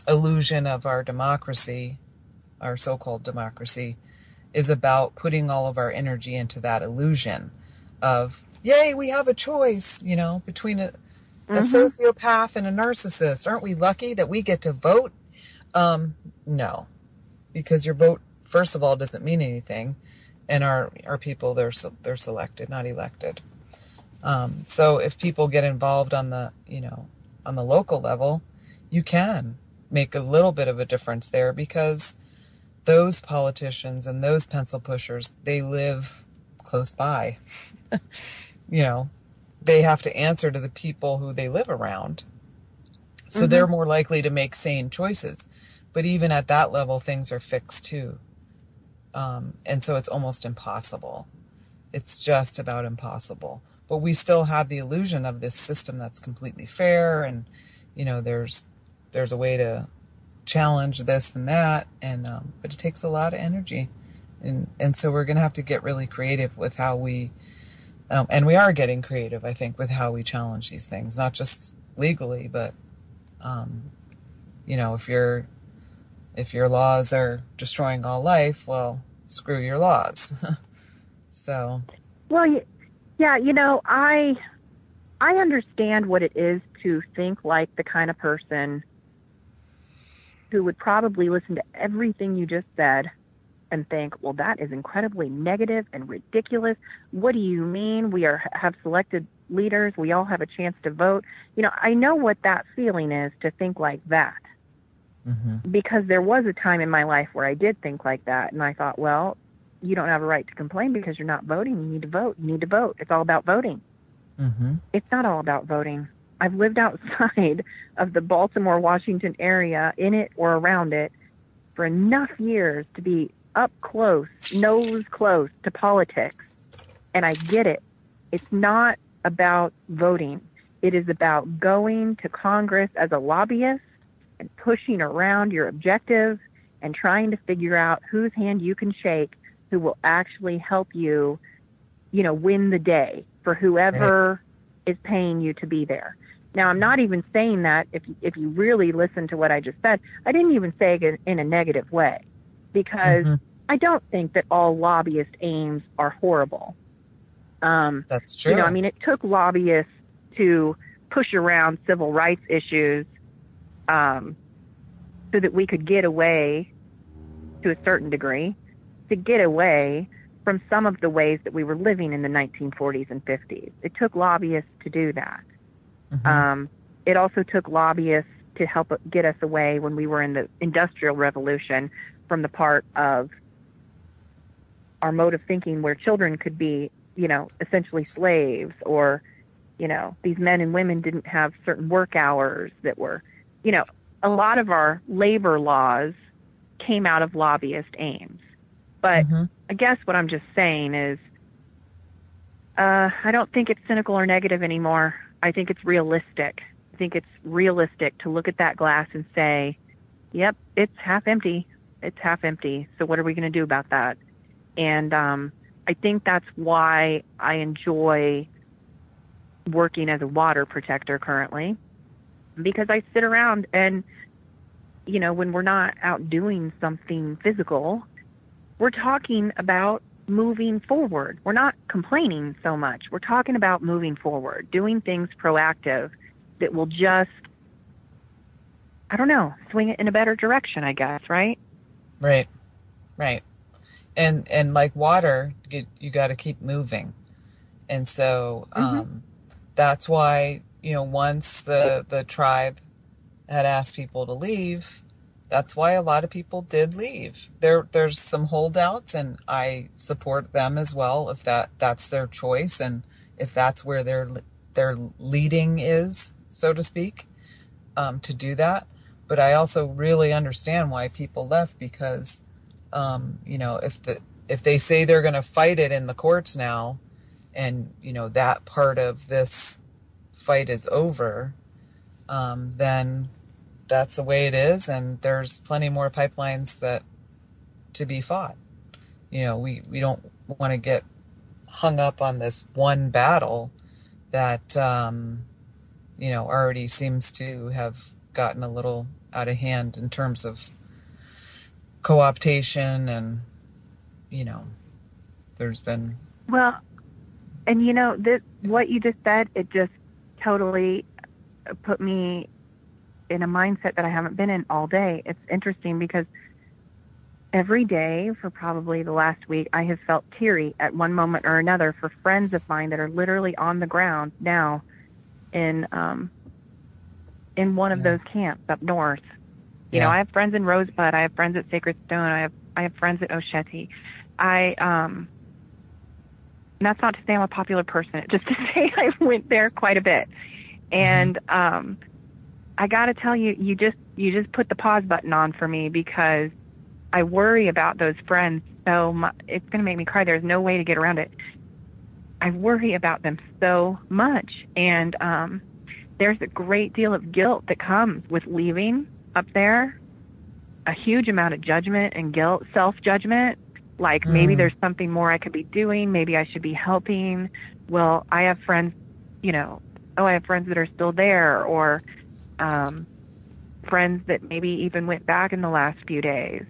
illusion of our democracy, our so-called democracy, is about putting all of our energy into that illusion of, yay, we have a choice, between a sociopath and a narcissist. Aren't we lucky that we get to vote? No, because your vote, first of all, doesn't mean anything, and our people, they're selected, not elected. So if people get involved on the local level, you can make a little bit of a difference there, because those politicians and those pencil pushers, they live close by. They have to answer to the people who they live around. So they're more likely to make sane choices. But even at that level, things are fixed too. And so it's almost impossible. It's just about impossible. But we still have the illusion of this system that's completely fair, and, there's a way to challenge this and that, and but it takes a lot of energy, and so we're going to have to get really creative with how we, and we are getting creative, I think, with how we challenge these things, not just legally, but if your laws are destroying all life, well, screw your laws. So, well, yeah, I understand what it is to think like the kind of person who would probably listen to everything you just said and think, well, that is incredibly negative and ridiculous. What do you mean? We have selected leaders. We all have a chance to vote. I know what that feeling is, to think like that. Because there was a time in my life where I did think like that, and I thought, well, you don't have a right to complain because you're not voting. You need to vote. You need to vote. It's all about voting. It's not all about voting. I've lived outside of the Baltimore, Washington area, in it or around it, for enough years to be up close, nose close to politics, and I get it. It's not about voting. It is about going to Congress as a lobbyist and pushing around your objective and trying to figure out whose hand you can shake, who will actually help you, win the day for whoever is paying you to be there. Now, I'm not even saying that, if you really listen to what I just said, I didn't even say it in a negative way, because I don't think that all lobbyist aims are horrible. That's true. It took lobbyists to push around civil rights issues so that we could get away, to a certain degree, to get away from some of the ways that we were living in the 1940s and 50s. It took lobbyists to do that. It also took lobbyists to help get us away when we were in the Industrial Revolution from the part of our mode of thinking where children could be, essentially slaves, or, these men and women didn't have certain work hours that were, a lot of our labor laws came out of lobbyist aims. But I guess what I'm just saying is, I don't think it's cynical or negative anymore. I think it's realistic. I think it's realistic to look at that glass and say, yep, it's half empty. It's half empty. So what are we going to do about that? And I think that's why I enjoy working as a water protector currently, because I sit around and, when we're not out doing something physical, we're talking about moving forward. We're not complaining so much. We're talking about moving forward, doing things proactive that will just, swing it in a better direction, I guess, right? Right. And like water, you got to keep moving. And so that's why, once the tribe had asked people to leave, that's why a lot of people did leave. There's some holdouts, and I support them as well if that's their choice, and if that's where their leading is, so to speak, to do that. But I also really understand why people left, because if they say they're going to fight it in the courts now, and that part of this fight is over, then that's the way it is, and there's plenty more pipelines that to be fought. We don't want to get hung up on this one battle that already seems to have gotten a little out of hand in terms of co-optation, and there's been what you just said, it just totally put me in a mindset that I haven't been in all day. It's interesting because every day for probably the last week, I have felt teary at one moment or another for friends of mine that are literally on the ground now in one of those camps up north. I have friends in Rosebud. I have friends at Sacred Stone. I have friends at Osheti. And that's not to say I'm a popular person, just to say I went there quite a bit. And I got to tell you, you just put the pause button on for me, because I worry about those friends so much. It's going to make me cry. There's no way to get around it. I worry about them so much. And there's a great deal of guilt that comes with leaving up there, a huge amount of judgment and guilt, self-judgment, like maybe there's something more I could be doing, maybe I should be helping. Well, I have friends, I have friends that are still there, or friends that maybe even went back in the last few days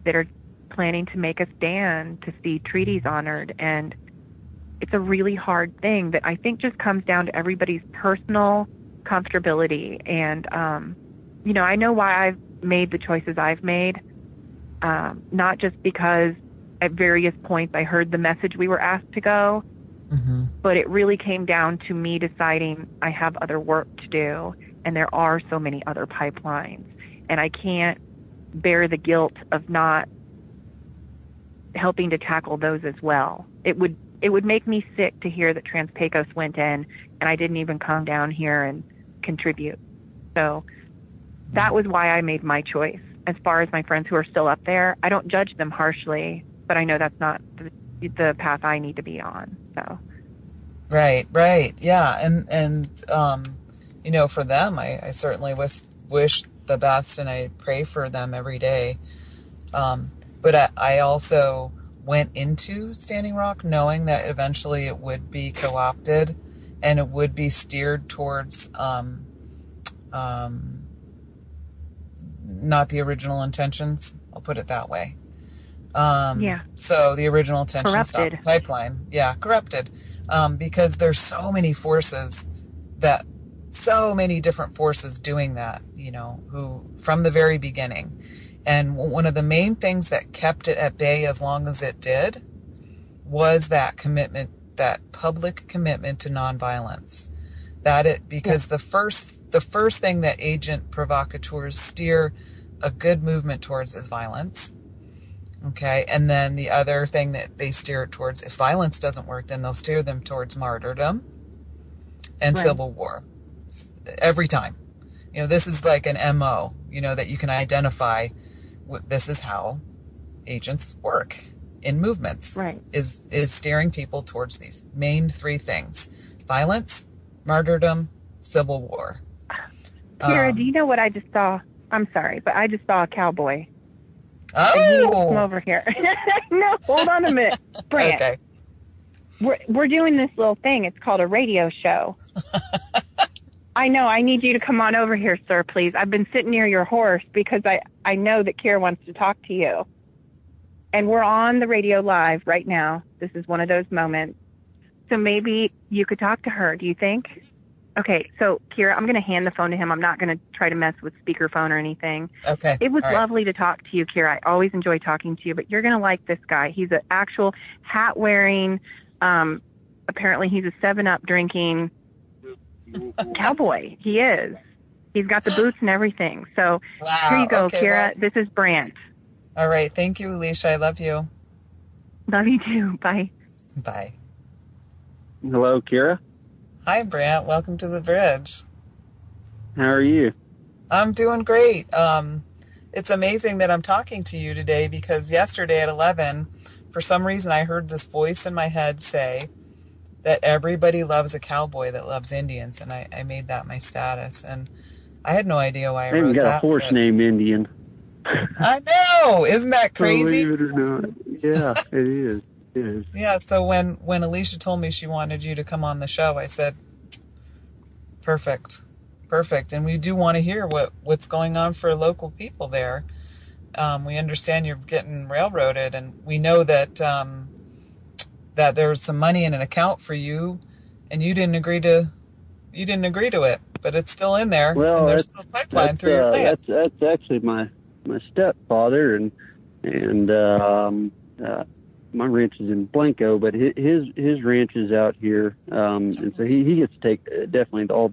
that are planning to make a stand to see treaties honored. And it's a really hard thing that I think just comes down to everybody's personal comfortability. And, I know why I've made the choices I've made, not just because at various points I heard the message we were asked to go, but it really came down to me deciding I have other work to do, and there are so many other pipelines, and I can't bear the guilt of not helping to tackle those as well. It would make me sick to hear that Trans-Pecos went in and I didn't even come down here and contribute. So that was why I made my choice. as far as my friends who are still up there, I don't judge them harshly, but I know that's not the path I need to be on. So. Right. Yeah. And for them, I certainly wish the best, and I pray for them every day. But I also went into Standing Rock knowing that eventually it would be co-opted and it would be steered towards not the original intentions. I'll put it that way. So the original intention stopped the pipeline. Yeah, corrupted. Because there's so many different forces doing that, who from the very beginning. And one of the main things that kept it at bay as long as it did was that commitment, that public commitment to nonviolence. Because the first thing that agent provocateurs steer a good movement towards is violence. Okay, and then the other thing that they steer it towards, if violence doesn't work, then they'll steer them towards martyrdom and civil war. Every time. This is like an MO, that you can identify. This is how agents work in movements. Right. Is steering people towards these main three things: violence, martyrdom, civil war. Kira, do you know what I just saw? I'm sorry, but I just saw a cowboy. Oh! And he needs to come over here. No, hold on a minute. Brandt. Okay. We're doing this little thing. It's called a radio show. I know. I need you to come on over here, sir, please. I've been sitting near your horse because I know that Kira wants to talk to you. And we're on the radio live right now. This is one of those moments. So maybe you could talk to her, do you think? Okay, so Kira, I'm going to hand the phone to him. I'm not going to try to mess with speakerphone or anything. Okay. It was lovely to talk to you, Kira. I always enjoy talking to you, but you're going to like this guy. He's an actual hat-wearing, apparently he's a 7-Up drinking cowboy. He is. He's got the boots and everything. So here you go, okay, Kira. This is Brandt. All right. Thank you, Alisha. I love you. Love you too. Bye. Bye. Hello, Kira. Hi, Brandt. Welcome to the bridge. How are you? I'm doing great. It's amazing that I'm talking to you today because yesterday at 11, for some reason I heard this voice in my head say that everybody loves a cowboy that loves Indians, and I made that my status. And I had no idea why I wrote that. I even got a horse named Indian. I know! Isn't that crazy? Believe it or not. Yeah, it is. Yeah, so when Alisha told me she wanted you to come on the show, I said, perfect. And we do want to hear what's going on for local people there. We understand you're getting railroaded, and we know that that there's some money in an account for you, and you didn't agree to it, but it's still in there. Well, and there's still a pipeline through your land. That's actually my stepfather, and my ranch is in Blanco, but his ranch is out here, and so he gets to take definitely all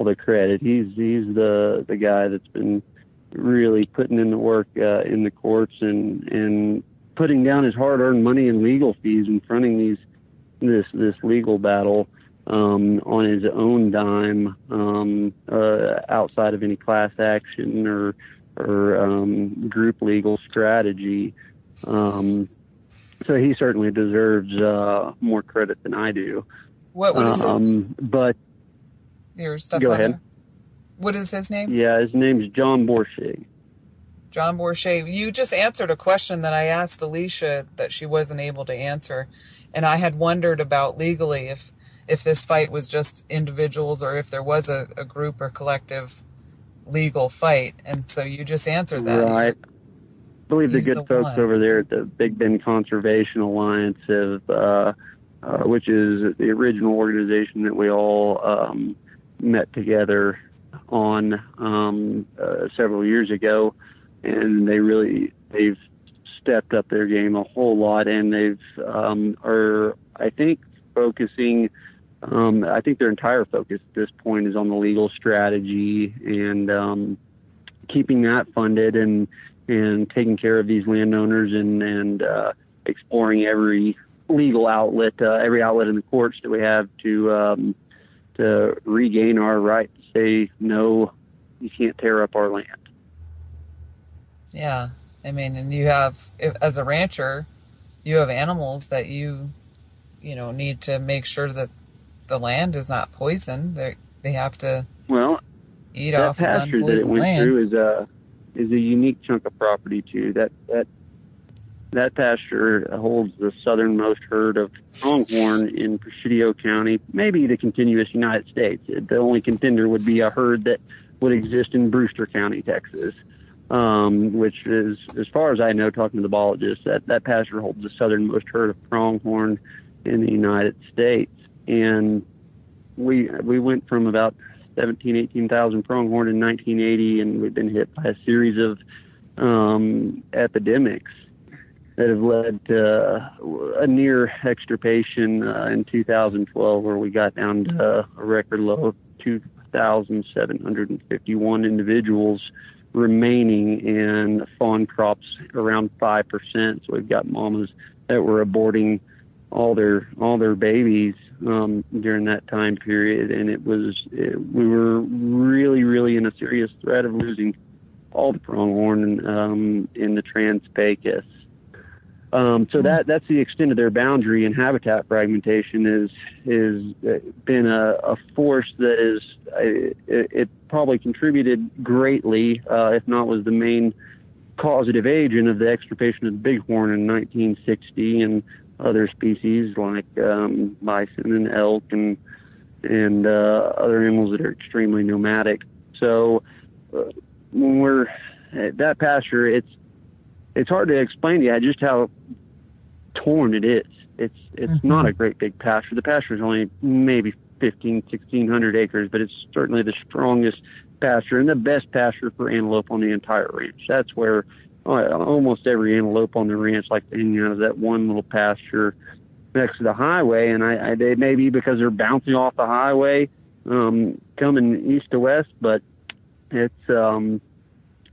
the credit. He's the guy that's been really putting in the work in the courts and putting down his hard-earned money in legal fees and fronting this legal battle on his own dime, outside of any class action or group legal strategy. So he certainly deserves more credit than I do. What is his? But your stepfather. Go ahead. What is his name? Yeah, his name's John Borshay. John Borshay. You just answered a question that I asked Alisha that she wasn't able to answer, and I had wondered about legally if this fight was just individuals or if there was a group or collective legal fight, and so you just answered that. Right. I believe the good folks over there at the Big Bend Conservation Alliance have, which is the original organization that we all met together on several years ago, and they've stepped up their game a whole lot, and they've are, I think, focusing. I think their entire focus at this point is on the legal strategy and keeping that funded and taking care of these landowners and exploring every legal outlet, every outlet in the courts that we have to regain our right to say, no, you can't tear up our land. Yeah. I mean, and you have, as a rancher, you have animals that need to make sure that the land is not poisoned. They have to Well, eat that off of pasture that it unpoisoned went land. through is a unique chunk of property too. That pasture holds the southernmost herd of pronghorn in Presidio County, maybe the contiguous United States. The only contender would be a herd that would exist in Brewster County, Texas, which is, as far as I know, talking to the biologist, that pasture holds the southernmost herd of pronghorn in the United States. And we went from about 18,000 pronghorn in 1980, and we've been hit by a series of epidemics that have led to a near extirpation in 2012, where we got down to a record low of 2,751 individuals remaining, and fawn crops around 5%. So we've got mamas that were aborting all their babies during that time period, and we were really, really in a serious threat of losing all the pronghorn in the Trans-Pecos. So that's the extent of their boundary, and habitat fragmentation is been a force that it probably contributed greatly, if not was the main causative agent of the extirpation of the bighorn in 1960, and other species like bison and elk and other animals that are extremely nomadic. So when we're at that pasture, it's hard to explain to you just how torn it is. It's not a great big pasture. The pasture is only maybe 1,600 acres, but it's certainly the strongest pasture and the best pasture for antelope on the entire ranch. That's where almost every antelope on the ranch likes to hang out of that one little pasture next to the highway. And it may be because they're bouncing off the highway coming east to west, but it's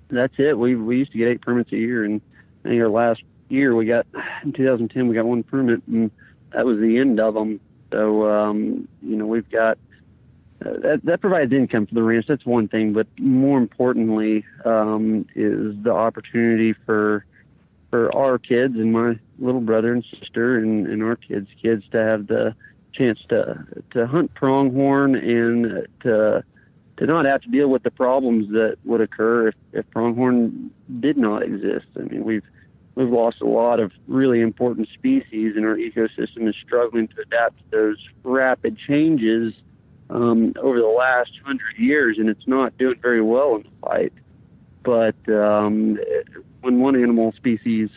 that's it. We used to get 8 permits a year, and I think our last year in 2010 we got 1 permit, and that was the end of them. So we've got that provides income for the ranch. That's one thing, but more importantly is the opportunity for our kids and my little brother and sister and our kids to have the chance to hunt pronghorn and to not have to deal with the problems that would occur if pronghorn did not exist. I mean, we've lost a lot of really important species, and our ecosystem is struggling to adapt to those rapid changes over the last 100 years, and it's not doing very well in the fight. But when one animal species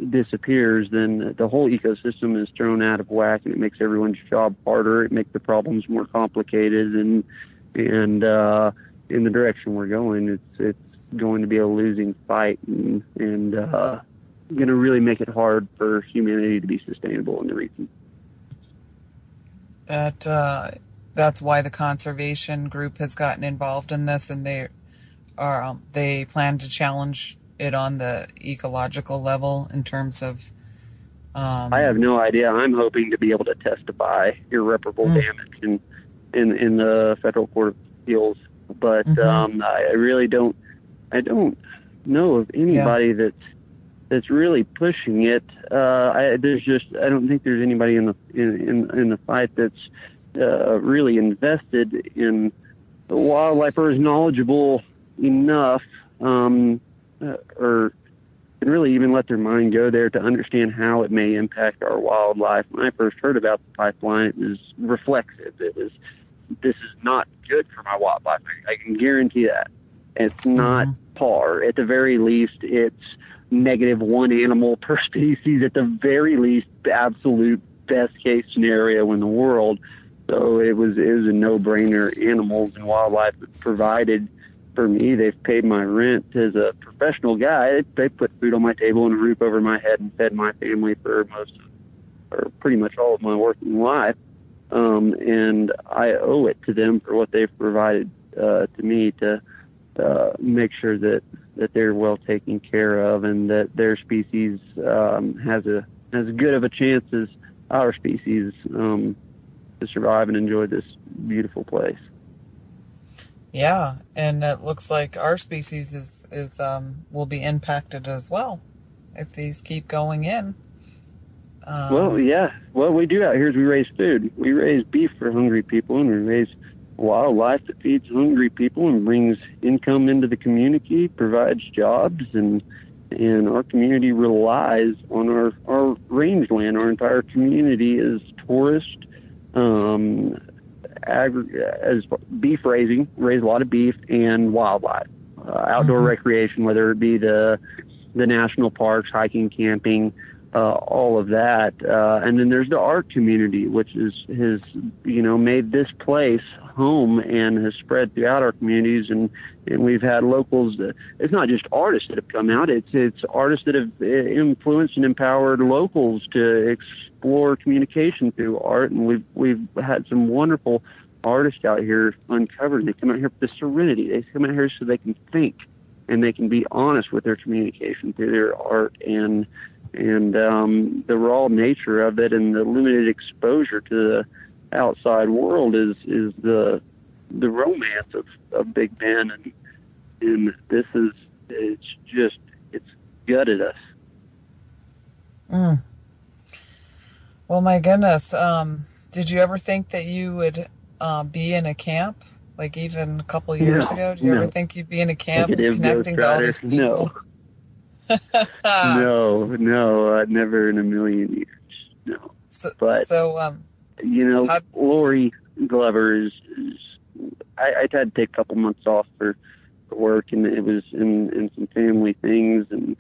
disappears, then the whole ecosystem is thrown out of whack, and it makes everyone's job harder. It makes the problems more complicated, and in the direction we're going, it's going to be a losing fight, and going to really make it hard for humanity to be sustainable in the region. That's why the conservation group has gotten involved in this, and they plan to challenge it on the ecological level in terms of. I have no idea. I'm hoping to be able to testify irreparable damage in the federal court of appeals, but I really don't. I don't know of anybody that's really pushing it. I don't think there's anybody in the fight that's really invested in the wildlife or is knowledgeable enough or can really even let their mind go there to understand how it may impact our wildlife. When I first heard about the pipeline, it was reflexive. This is not good for my wildlife. I can guarantee that. It's not par. At the very least, it's -1 animal per species. At the very least, the absolute best case scenario in the world. So it was a no-brainer. Animals and wildlife provided for me. They've paid my rent as a professional guy. They put food on my table and a roof over my head and fed my family for pretty much all of my working life. And I owe it to them for what they've provided to me to make sure that they're well taken care of and that their species has as good of a chance as our species to survive and enjoy this beautiful place. Yeah, and it looks like our species will be impacted as well if these keep going in. Well, yeah. What we do out here is we raise food. We raise beef for hungry people, and we raise wildlife that feeds hungry people and brings income into the community, provides jobs, and our community relies on our rangeland. Our entire community is tourist, as beef raising, raise a lot of beef, and wildlife, outdoor recreation, whether it be the national parks, hiking, camping, all of that. And then there's the art community, which has made this place home and has spread throughout our communities. And we've had locals. It's not just artists that have come out. It's artists that have influenced and empowered locals to explore communication through art. And we've had some wonderful artists out here uncovered. They come out here for the serenity. They come out here so they can think and they can be honest with their communication through their art and the raw nature of it, and the limited exposure to the outside world is the romance of Big Bend, and it's gutted us. Well, my goodness, did you ever think that you would be in a camp, like even a couple of years ago? Did you ever think you'd be in a camp connecting to all these people? No, never in a million years. No. Lori Glover is I had to take a couple months off for work, and it was in some family things, and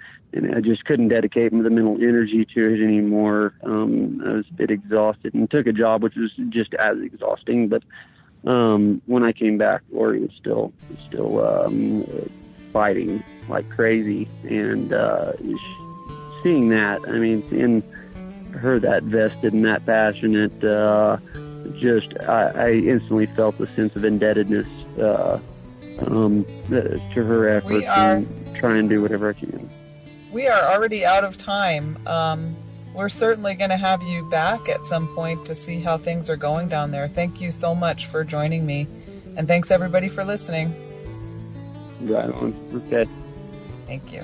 I just couldn't dedicate the mental energy to it anymore. I was a bit exhausted and took a job which was just as exhausting. But when I came back, Lori was still fighting like crazy, and seeing that, seeing her that vested and that passionate, I instantly felt a sense of indebtedness to her efforts and try and do whatever I can. We are already out of time. We're certainly going to have you back at some point to see how things are going down there. Thank you so much for joining me, and thanks everybody for listening. Right on. Okay. Thank you.